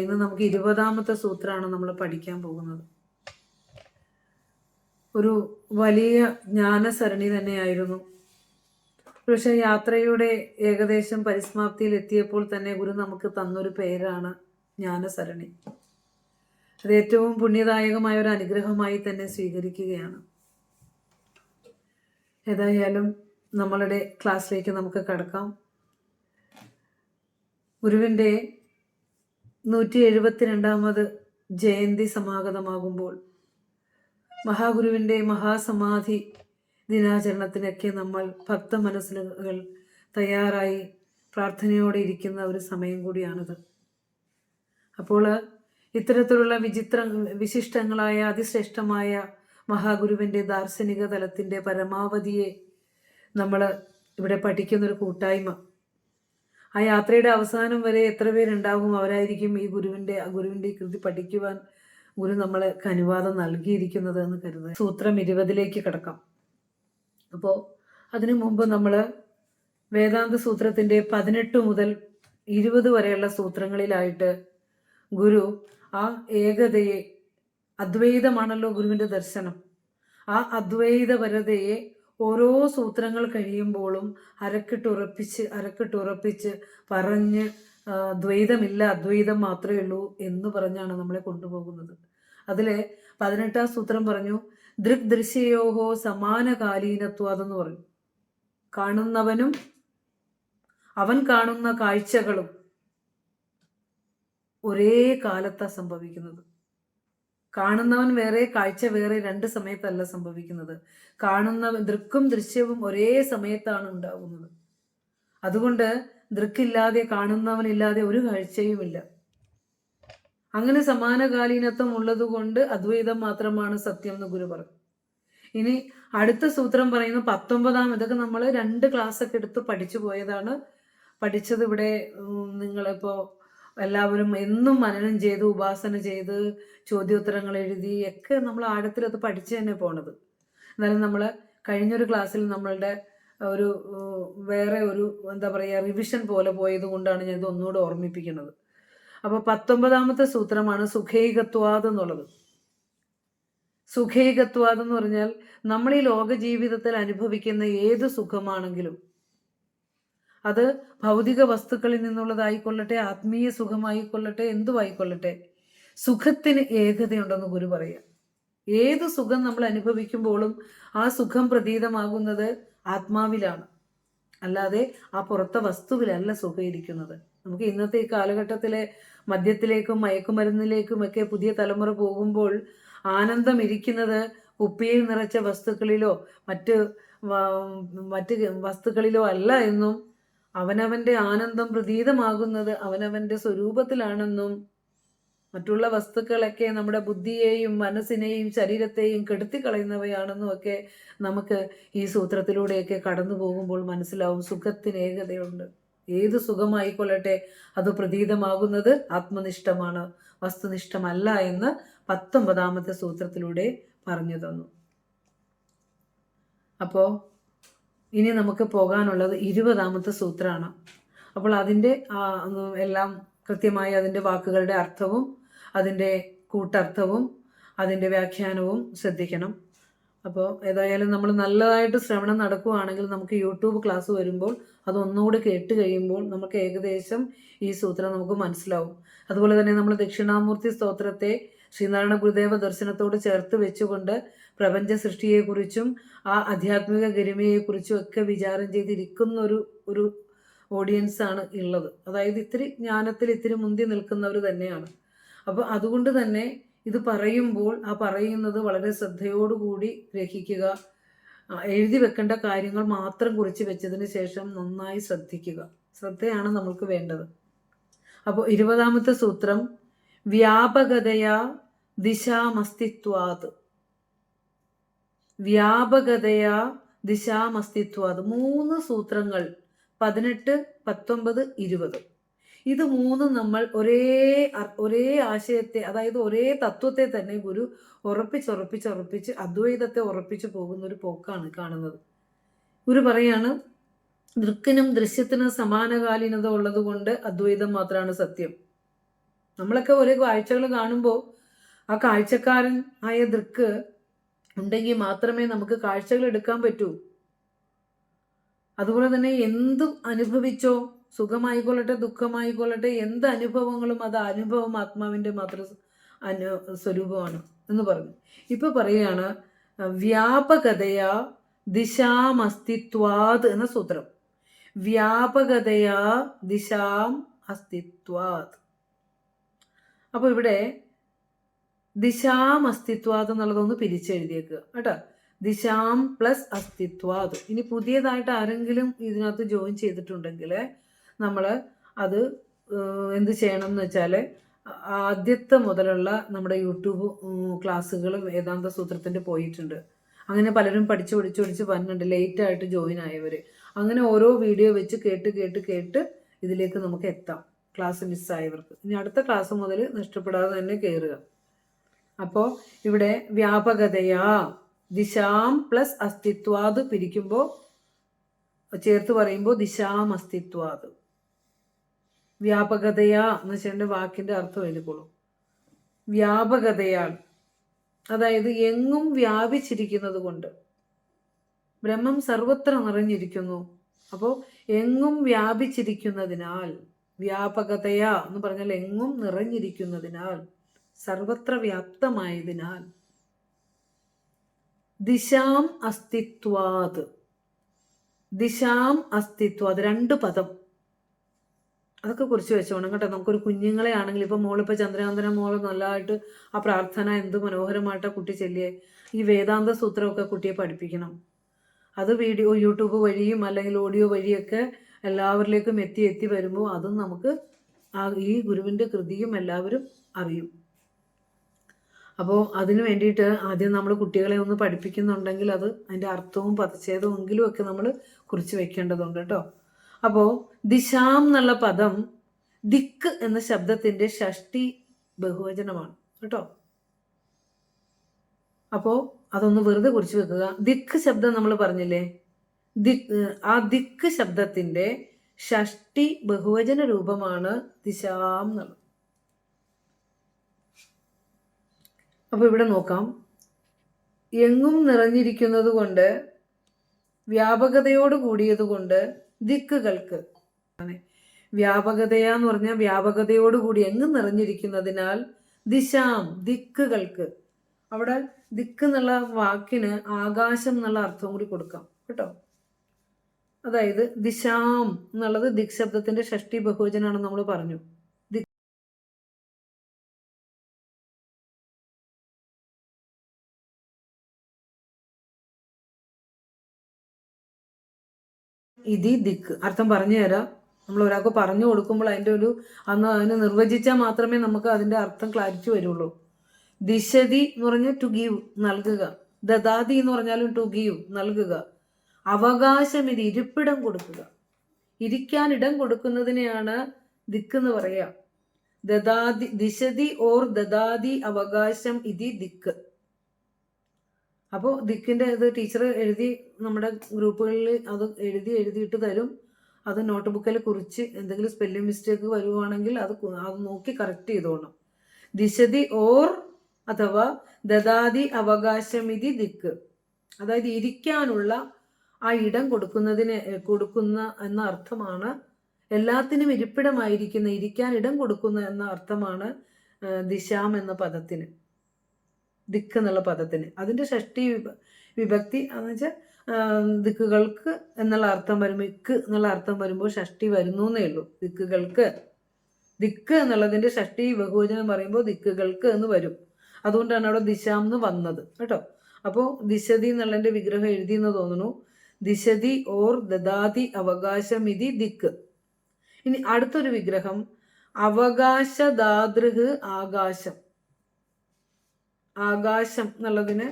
ഇന്ന് നമുക്ക് 20ാമത്തെ സൂത്രമാണ് നമ്മൾ പഠിക്കാൻ പോകുന്നത്. ഒരു വലിയ ജ്ഞാനസരണി തന്നെയായിരുന്നു. പക്ഷെ യാത്രയുടെ ഏകദേശം പരിസമാപ്തിയിൽ എത്തിയപ്പോൾ തന്നെ ഗുരു നമുക്ക് തന്നൊരു പേരാണ് ജ്ഞാനസരണി. അത് ഏറ്റവും പുണ്യദായകമായ ഒരു അനുഗ്രഹമായി തന്നെ സ്വീകരിക്കുകയാണ്. ഏതായാലും നമ്മളുടെ ക്ലാസ്സിലേക്ക് നമുക്ക് കടക്കാം. ഗുരുവിൻ്റെ 172ാമത് ജയന്തി സമാഗതമാകുമ്പോൾ മഹാഗുരുവിൻ്റെ മഹാസമാധി ദിനാചരണത്തിനൊക്കെ നമ്മൾ ഭക്ത മനസ്സുകൾ തയ്യാറായി പ്രാർത്ഥനയോടെ ഇരിക്കുന്ന ഒരു സമയം കൂടിയാണിത്. അപ്പോൾ ഇത്തരത്തിലുള്ള വിശിഷ്ടങ്ങളായ അതിശ്രേഷ്ഠമായ മഹാഗുരുവിൻ്റെ ദാർശനിക തലത്തിൻ്റെ പരമാവധിയെ നമ്മൾ ഇവിടെ പഠിക്കുന്നൊരു കൂട്ടായ്മ. ആ യാത്രയുടെ അവസാനം വരെ എത്ര പേരുണ്ടാകും, അവരായിരിക്കും ഈ ഗുരുവിൻ്റെ കൃതി പഠിക്കുവാൻ ഗുരു നമ്മൾക്ക് അനുവാദം നൽകിയിരിക്കുന്നത് എന്ന് കരുതുക. സൂത്രം 20ലേക്ക് കിടക്കാം. അപ്പോൾ അതിനു മുമ്പ് നമ്മൾ വേദാന്ത സൂത്രത്തിൻ്റെ 18 മുതൽ 20 വരെയുള്ള സൂത്രങ്ങളിലായിട്ട് ഗുരു ആ ഏകതയെ, അദ്വൈതമാണല്ലോ ഗുരുവിൻ്റെ ദർശനം, ആ അദ്വൈതപരതയെ ഓരോ സൂത്രങ്ങൾ കഴിയുമ്പോഴും അരക്കിട്ടുറപ്പിച്ച് പറഞ്ഞ് ദ്വൈതമില്ല, അദ്വൈതം മാത്രമേ ഉള്ളൂ എന്ന് പറഞ്ഞാണ് നമ്മളെ കൊണ്ടുപോകുന്നത്. അതിലെ 18ാം സൂത്രം പറഞ്ഞു, ദൃക് ദൃശ്യയോഹോ സമാനകാലീനത്വാതെന്ന് പറഞ്ഞു. കാണുന്നവനും അവൻ കാണുന്ന കാഴ്ചകളും ഒരേ കാലത്താണ് സംഭവിക്കുന്നത്. കാണുന്നവൻ വേറെ, കാഴ്ച വേറെ, രണ്ട് സമയത്തല്ല സംഭവിക്കുന്നത്. ദൃക്കും ദൃശ്യവും ഒരേ സമയത്താണ് ഉണ്ടാകുന്നത്. അതുകൊണ്ട് ദൃക്കില്ലാതെ, കാണുന്നവനില്ലാതെ ഒരു കാഴ്ചയുമില്ല. അങ്ങനെ സമാനകാലീനത്വം ഉള്ളത് കൊണ്ട് അദ്വൈതം മാത്രമാണ് സത്യം എന്ന് ഗുരു പറഞ്ഞു. ഇനി അടുത്ത സൂത്രം പറയുന്നു 19ാം. ഇതൊക്കെ നമ്മൾ 2 ക്ലാസ്സൊക്കെ എടുത്ത് പഠിച്ചു പോയതാണ്. പഠിച്ചത് ഇവിടെ നിങ്ങളിപ്പോൾ എല്ലാവരും എന്നും മനനം ചെയ്ത്, ഉപാസന ചെയ്ത്, ചോദ്യോത്തരങ്ങൾ എഴുതി ഒക്കെ നമ്മൾ ആഴത്തിലത് പഠിച്ചു തന്നെ പോണത്. എന്നാലും നമ്മൾ കഴിഞ്ഞൊരു ക്ലാസ്സിൽ നമ്മളുടെ വേറെ ഒരു റിവിഷൻ പോലെ പോയത് കൊണ്ടാണ് ഞാൻ ഇത് ഒന്നുകൂടെ ഓർമ്മിപ്പിക്കുന്നത്. അപ്പോൾ 19ാമത്തെ സൂത്രമാണ് സുഖൈകത്വാദ് എന്നുള്ളത്. സുഖൈകത്വാദ് എന്ന് പറഞ്ഞാൽ നമ്മൾ ഈ ലോക ജീവിതത്തിൽ അനുഭവിക്കുന്ന ഏത് സുഖമാണെങ്കിലും അത് ഭൗതിക വസ്തുക്കളിൽ നിന്നുള്ളതായിക്കൊള്ളട്ടെ, ആത്മീയ സുഖമായിക്കൊള്ളട്ടെ, എന്തുമായിക്കൊള്ളട്ടെ, സുഖത്തിന് ഏകതയുണ്ടെന്ന് ഗുരു പറയുക. ഏത് സുഖം നമ്മൾ അനുഭവിക്കുമ്പോഴും ആ സുഖം പ്രതീതമാകുന്നത് ആത്മാവിലാണ്, അല്ലാതെ ആ പുറത്തെ വസ്തുവിലല്ല സുഖം ഇരിക്കുന്നത്. നമുക്ക് ഇന്നത്തെ ഈ കാലഘട്ടത്തിലെ മദ്യത്തിലേക്കും മയക്കുമരുന്നിലേക്കും ഒക്കെ പുതിയ തലമുറ പോകുമ്പോൾ ആനന്ദം ഇരിക്കുന്നത് കുപ്പിയിൽ നിറച്ച വസ്തുക്കളിലോ മറ്റ് വസ്തുക്കളിലോ അല്ല എന്നും അവനവൻ്റെ ആനന്ദം പ്രതീതമാകുന്നത് അവനവൻ്റെ സ്വരൂപത്തിലാണെന്നും മറ്റുള്ള വസ്തുക്കളൊക്കെ നമ്മുടെ ബുദ്ധിയെയും മനസ്സിനെയും ശരീരത്തെയും കെടുത്തിക്കളയുന്നവയാണെന്നും ഒക്കെ നമുക്ക് ഈ സൂത്രത്തിലൂടെയൊക്കെ കടന്നു പോകുമ്പോൾ മനസ്സിലാവും. സുഖത്തിന് ഏകതയുണ്ട്. ഏത് സുഖമായിക്കൊള്ളട്ടെ അത് പ്രതീതമാകുന്നത് ആത്മനിഷ്ഠമാണ്, വസ്തുനിഷ്ഠമല്ല എന്ന് 19ാമത്തെ സൂത്രത്തിലൂടെ പറഞ്ഞു തന്നു. അപ്പോൾ ഇനി നമുക്ക് പോകാനുള്ളത് 20ാമത്തെ സൂത്രമാണ്. അപ്പോൾ അതിൻ്റെ എല്ലാം കൃത്യമായി അതിൻ്റെ വാക്കുകളുടെ അർത്ഥവും അതിൻ്റെ കൂട്ടർത്ഥവും അതിൻ്റെ വ്യാഖ്യാനവും ശ്രദ്ധിക്കണം. അപ്പോൾ ഏതായാലും നമ്മൾ നല്ലതായിട്ട് ശ്രവണം നടക്കുകയാണെങ്കിൽ നമുക്ക് യൂട്യൂബ് ക്ലാസ് വരുമ്പോൾ അതൊന്നുകൂടി കേട്ട് കഴിയുമ്പോൾ നമുക്ക് ഏകദേശം ഈ സൂത്രം നമുക്ക് മനസ്സിലാവും. അതുപോലെ തന്നെ നമ്മൾ ദക്ഷിണാമൂർത്തി സ്തോത്രത്തെ ശ്രീനാരായണ ഗുരുദേവ ദർശനത്തോട് ചേർത്ത് വെച്ചുകൊണ്ട് പ്രപഞ്ച സൃഷ്ടിയെക്കുറിച്ചും ആ ആധ്യാത്മിക ഗരിമയെക്കുറിച്ചും ഒക്കെ വിചാരം ചെയ്തിരിക്കുന്ന ഒരു ഓഡിയൻസാണ് ഉള്ളത്. അതായത് ഇത്തിരി ജ്ഞാനത്തിൽ ഇത്തിരി മുന്തി നിൽക്കുന്നവർ തന്നെയാണ്. അപ്പോൾ അതുകൊണ്ട് തന്നെ ഇത് പറയുമ്പോൾ ആ പറയുന്നത് വളരെ ശ്രദ്ധയോടുകൂടി ഗ്രഹിക്കുക. എഴുതി വെക്കേണ്ട കാര്യങ്ങൾ മാത്രം കുറിച്ച് വെച്ചതിന് ശേഷം നന്നായി ശ്രദ്ധിക്കുക. ശ്രദ്ധയാണ് നമ്മൾക്ക് വേണ്ടത്. അപ്പോൾ 20ാമത്തെ സൂത്രം വ്യാപകതയാ ദിശാമസ്തിത്വാത്. വ്യാപകതയാ ദിശാമസ്തിത്വാത് 3 സൂത്രങ്ങൾ 18, 19, 20. ഇത് 3 നമ്മൾ ഒരേ ആശയത്തെ, അതായത് ഒരേ തത്വത്തെ തന്നെ ഗുരു ഉറപ്പിച്ച് അദ്വൈതത്തെ ഉറപ്പിച്ചു പോകുന്ന ഒരു പോക്കാണ് കാണുന്നത്. ഗുരു പറയാണ്, ദൃക്കിനും ദൃശ്യത്തിനും സമാനകാലീനത ഉള്ളത് കൊണ്ട് അദ്വൈതം മാത്രമാണ് സത്യം. നമ്മളൊക്കെ ഓരോ കാഴ്ചകൾ കാണുമ്പോൾ ആ കാഴ്ചക്കാരൻ ആയ ദൃക്ക് ഉണ്ടെങ്കിൽ മാത്രമേ നമുക്ക് കാഴ്ചകൾ എടുക്കാൻ പറ്റൂ. അതുപോലെ തന്നെ എന്തും അനുഭവിച്ചോ, സുഖമായിക്കൊള്ളട്ടെ ദുഃഖമായിക്കൊള്ളട്ടെ, എന്ത് അനുഭവങ്ങളും അത് അനുഭവം ആത്മാവിൻ്റെ മാത്രം സ്വരൂപമാണ് എന്ന് പറഞ്ഞു. ഇപ്പൊ പറയുകയാണ് വ്യാപകതയാ ദിശാമസ്തിത്വാത് എന്ന സൂത്രം. വ്യാപകതയാ ദിശാം അസ്തിത്വാത്. അപ്പൊ ഇവിടെ ദിശാം അസ്തിത്വാത് എന്നുള്ളതൊന്ന് പിരിച്ചെഴുതിയേക്കുക കേട്ടോ. ദിശാം പ്ലസ് അസ്തിത്വാത്. ഇനി പുതിയതായിട്ട് ആരെങ്കിലും ഇതിനകത്ത് ജോയിൻ ചെയ്തിട്ടുണ്ടെങ്കിൽ നമ്മൾ അത് എന്ത് ചെയ്യണം എന്ന് വെച്ചാൽ ആദ്യത്തെ മുതലുള്ള നമ്മുടെ യൂട്യൂബ് ക്ലാസ്സുകൾ വേദാന്ത സൂത്രത്തിൻ്റെ പോയിട്ടുണ്ട്. അങ്ങനെ പലരും പഠിച്ച് വന്നിട്ടുണ്ട്, ലേറ്റായിട്ട് ജോയിൻ ആയവർ. അങ്ങനെ ഓരോ വീഡിയോ വെച്ച് കേട്ട് ഇതിലേക്ക് നമുക്ക് എത്താം, ക്ലാസ് മിസ്സായവർക്ക്. ഇനി അടുത്ത ക്ലാസ് മുതൽ നഷ്ടപ്പെടാതെ തന്നെ കയറുക. അപ്പോൾ ഇവിടെ വ്യാപകതയാ ദിശാം പ്ലസ് അസ്തിത്വാത് പിരിക്കുമ്പോൾ ചേർത്ത് പറയുമ്പോൾ ദിശാം അസ്തിത്വാത്. വ്യാപകതയാ എന്ന് വെച്ചാൽ വാക്കിന്റെ അർത്ഥം എഴുതിക്കോളൂ. വ്യാപകതയാൽ, അതായത് എങ്ങും വ്യാപിച്ചിരിക്കുന്നത് കൊണ്ട്. ബ്രഹ്മം സർവത്ര നിറഞ്ഞിരിക്കുന്നു. അപ്പോൾ എങ്ങും വ്യാപിച്ചിരിക്കുന്നതിനാൽ, വ്യാപകതയാ എന്ന് പറഞ്ഞാൽ എങ്ങും നിറഞ്ഞിരിക്കുന്നതിനാൽ, സർവത്ര വ്യാപ്തമായതിനാൽ. ദിശാം അസ്തിത്വാത്, ദിശാം അസ്തിത്വാത്, രണ്ട് പദം അതൊക്കെ കുറിച്ച് വെച്ചോണം കേട്ടോ. നമുക്കൊരു കുഞ്ഞുങ്ങളെ ആണെങ്കിൽ ഇപ്പം മോളിപ്പോൾ ചന്ദ്രകാന്തന മോള് നല്ലതായിട്ട് ആ പ്രാർത്ഥന എന്ത് മനോഹരമായിട്ടാണ് കുട്ടി ചൊല്ലിയേ. ഈ വേദാന്ത സൂത്രമൊക്കെ കുട്ടിയെ പഠിപ്പിക്കണം. അത് വീഡിയോ യൂട്യൂബ് വഴിയും അല്ലെങ്കിൽ ഓഡിയോ വഴിയൊക്കെ എല്ലാവരിലേക്കും എത്തി വരുമ്പോൾ അതും നമുക്ക് ഈ ഗുരുവിൻ്റെ കൃതിയും എല്ലാവരും അറിയും. അപ്പോൾ അതിന് വേണ്ടിയിട്ട് ആദ്യം നമ്മൾ കുട്ടികളെ ഒന്ന് പഠിപ്പിക്കുന്നുണ്ടെങ്കിൽ അത് അതിൻ്റെ അർത്ഥവും പദച്ഛേദവും എങ്കിലും ഒക്കെ നമ്മൾ കുറിച്ച് വെക്കേണ്ടതുണ്ട് കേട്ടോ. അപ്പോൾ ദിശാം എന്നുള്ള പദം ദിക്ക് എന്ന ശബ്ദത്തിൻ്റെ ഷഷ്ടി ബഹുവചനമാണ് കേട്ടോ. അപ്പോൾ അതൊന്ന് വെറുതെ കുറിച്ച് വെക്കുക. ദിക്ക് ശബ്ദം നമ്മൾ പറഞ്ഞില്ലേ, ആ ദിക്ക് ശബ്ദത്തിൻ്റെ ഷഷ്ടി ബഹുവചന രൂപമാണ് ദിശാം എന്നുള്ളത്. അപ്പോൾ ഇവിടെ നോക്കാം, എങ്ങും നിറഞ്ഞിരിക്കുന്നത് കൊണ്ട്, വ്യാപകതയോട് കൂടിയത് കൊണ്ട്, ദിക്കുകൾക്ക്. വ്യാപകതയാന്ന് പറഞ്ഞാൽ വ്യാപകതയോട് കൂടി എങ്ങും നിറഞ്ഞിരിക്കുന്നതിനാൽ, ദിശാം ദിക്കുകൾക്ക്. അവിടെ ദിക്ക് എന്നുള്ള വാക്കിന് ആകാശം എന്നുള്ള അർത്ഥം കൂടി കൊടുക്കാം കേട്ടോ. അതായത് ദിശാം എന്നുള്ളത് ദിക് ശബ്ദത്തിന്റെ ഷഷ്ടി ബഹുവചനാണെന്ന് നമ്മൾ പറഞ്ഞു. ഇതി ദിക്ക് അർത്ഥം പറഞ്ഞു തരാം. നമ്മൾ ഒരാൾക്ക് പറഞ്ഞു കൊടുക്കുമ്പോൾ അതിൻ്റെ അതിനെ നിർവചിച്ചാൽ മാത്രമേ നമുക്ക് അതിൻ്റെ അർത്ഥം ക്ലാരിറ്റി വരുള്ളൂ. ദിശതി എന്ന് പറഞ്ഞാൽ ടു ഗീവ്, നൽകുക. ദദാതി എന്ന് പറഞ്ഞാലും ടു ഗീവ്, നൽകുക. അവകാശം, ഇത് ഇരിപ്പിടം കൊടുക്കുക. ഇരിക്കാൻ ഇടം കൊടുക്കുന്നതിനെയാണ് ദിക്ക് എന്ന് പറയുക. ദദാതി ദിശതി ഓർ ദദാതി അവകാശം ഇതി ദിക്ക്. അപ്പോൾ ദിക്കിൻ്റെ ഇത് ടീച്ചർ എഴുതി നമ്മുടെ ഗ്രൂപ്പുകളിൽ അത് എഴുതിയിട്ട് തരും. അത് നോട്ട് ബുക്കിൽ കുറിച്ച് എന്തെങ്കിലും സ്പെല്ലിംഗ് മിസ്റ്റേക്ക് വരുവാണെങ്കിൽ അത് നോക്കി കറക്റ്റ് ചെയ്തോണം. ദിശതി ഓർ അഥവാ ദദാതി അവകാശമിതി ദിക്ക്, അതായത് ഇരിക്കാനുള്ള ആ ഇടം കൊടുക്കുന്ന എന്ന അർത്ഥമാണ്. എല്ലാത്തിനും ഇരിപ്പിടമായിരിക്കുന്ന, ഇരിക്കാൻ ഇടം കൊടുക്കുന്ന എന്ന അർത്ഥമാണ് ദിശാം എന്ന പദത്തിന്, ദിക്ക് എന്നുള്ള പദത്തിന്. അതിൻ്റെ ഷഷ്ടി വിഭക്തി എന്ന് വെച്ചാൽ ദിക്കുകൾക്ക് എന്നുള്ള അർത്ഥം വരുമ്പോൾ, ഇക്ക് എന്നുള്ള അർത്ഥം വരുമ്പോൾ ഷഷ്ടി വരുന്നു എന്നേ ഉള്ളൂ. ദിക്കുകൾക്ക്, ദിക്ക് എന്നുള്ളതിൻ്റെ ഷഷ്ടി ബഹുവചനം പറയുമ്പോൾ ദിക്കുകൾക്ക് എന്ന് വരും. അതുകൊണ്ടാണ് അവിടെ ദിശാം എന്ന് വന്നത് കേട്ടോ. അപ്പോൾ ദിശതി എന്നുള്ളതിൻ്റെ വിഗ്രഹം എഴുതിയെന്ന് തോന്നുന്നു. ദിശതി ഓർ ദദാതി അവകാശമിതി ദിക്ക്. ഇനി അടുത്തൊരു വിഗ്രഹം അവകാശദാതൃഹ് ആകാശം. ആകാശം എന്നുള്ളതിന്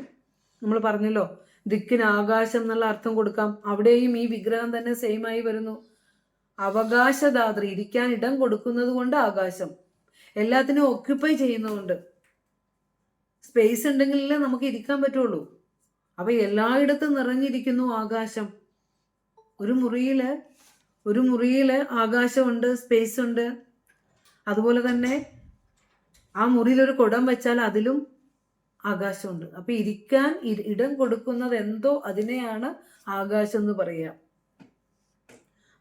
നമ്മൾ പറഞ്ഞല്ലോ ദിക്കിന് ആകാശം എന്നുള്ള അർത്ഥം കൊടുക്കാം. അവിടെയും ഈ വിഗ്രഹം തന്നെ സെയിം ആയി വരുന്നു. അവകാശദാതൃ, ഇരിക്കാൻ ഇടം കൊടുക്കുന്നത് കൊണ്ട് ആകാശം, എല്ലാത്തിനും ഓക്യുപ്പൈ ചെയ്യുന്നതുകൊണ്ട്. സ്പേസ് ഉണ്ടെങ്കിലല്ലേ നമുക്ക് ഇരിക്കാൻ പറ്റുള്ളൂ. അപ്പൊ എല്ലായിടത്തും നിറഞ്ഞിരിക്കുന്നു ആകാശം. ഒരു മുറിയില് ആകാശമുണ്ട്, സ്പേസ് ഉണ്ട്. അതുപോലെ തന്നെ ആ മുറിയിൽ ഒരു കുടം വെച്ചാൽ അതിലും ആകാശമുണ്ട്. അപ്പൊ ഇരിക്കാൻ ഇടം കൊടുക്കുന്നത് എന്തോ അതിനെയാണ് ആകാശം എന്ന് പറയുക.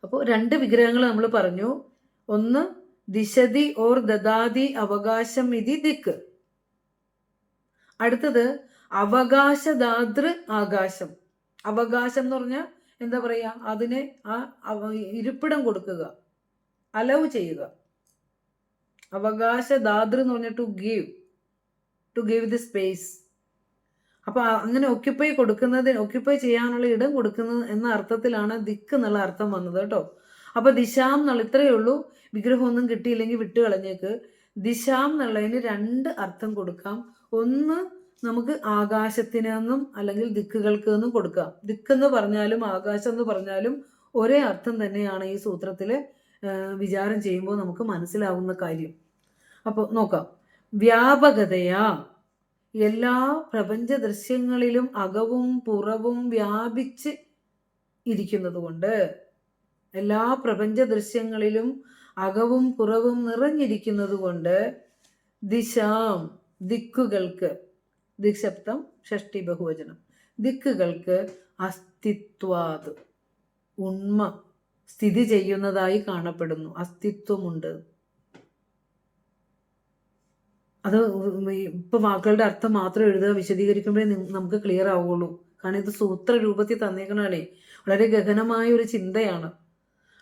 അപ്പോൾ 2 വിഗ്രഹങ്ങൾ നമ്മൾ പറഞ്ഞു. ഒന്ന് ദിശതി ഓർ ദദാതി അവകാശം ഇതി ദിക്ക്. അടുത്തത് അവകാശദാതൃ ആകാശം. അവകാശം എന്ന് പറഞ്ഞാൽ എന്താ പറയാ, അതിനെ ഇരിപ്പിടം കൊടുക്കുക, അലവ് ചെയ്യുക. അവകാശദാതൃ എന്ന് പറഞ്ഞാൽ ടു ഗീവ് ദി സ്പേസ്. അപ്പൊ അങ്ങനെ ഒക്യുപ്പൈ ചെയ്യാനുള്ള ഇടം കൊടുക്കുന്നത് എന്ന അർത്ഥത്തിലാണ് ദിക്ക് എന്നുള്ള അർത്ഥം വന്നത് കേട്ടോ. അപ്പൊ ദിശാം എന്നുള്ള ഇത്രയേ ഉള്ളൂ. വിഗ്രഹമൊന്നും കിട്ടിയില്ലെങ്കിൽ വിട്ട് കളഞ്ഞേക്ക്. ദിശാം എന്നുള്ളതിന് 2 അർത്ഥം കൊടുക്കാം. ഒന്ന് നമുക്ക് ആകാശത്തിനെന്നും അല്ലെങ്കിൽ ദിക്കുകൾക്ക് എന്നും കൊടുക്കാം. ദിക്കെന്ന് പറഞ്ഞാലും ആകാശം എന്ന് പറഞ്ഞാലും ഒരേ അർത്ഥം തന്നെയാണ് ഈ സൂത്രത്തില് വിചാരം ചെയ്യുമ്പോൾ നമുക്ക് മനസ്സിലാവുന്ന കാര്യം. അപ്പോൾ നോക്കാം. വ്യാപകതയാ, എല്ലാ പ്രപഞ്ച ദൃശ്യങ്ങളിലും അകവും പുറവും വ്യാപിച്ച് ഇരിക്കുന്നത് കൊണ്ട്, എല്ലാ പ്രപഞ്ച ദൃശ്യങ്ങളിലും അകവും പുറവും നിറഞ്ഞിരിക്കുന്നത് കൊണ്ട് ദിശാം, ദിക്കുകൾക്ക്, ദിക്ശബ്ദം ഷഷ്ടി ബഹുവചനം, ദിക്കുകൾക്ക് അസ്തിത്വാത്, ഉണ്മ സ്ഥിതി ചെയ്യുന്നതായി കാണപ്പെടുന്നു, അസ്തിത്വമുണ്ട്. അത് ഇപ്പൊ വാക്കുകളുടെ അർത്ഥം മാത്രം എഴുതുക, വിശദീകരിക്കുമ്പോഴേ നമുക്ക് ക്ലിയർ ആവുള്ളൂ. കാരണം ഇത് സൂത്ര രൂപത്തിൽ തന്നേക്കണേ, വളരെ ഗഹനമായ ഒരു ചിന്തയാണ്.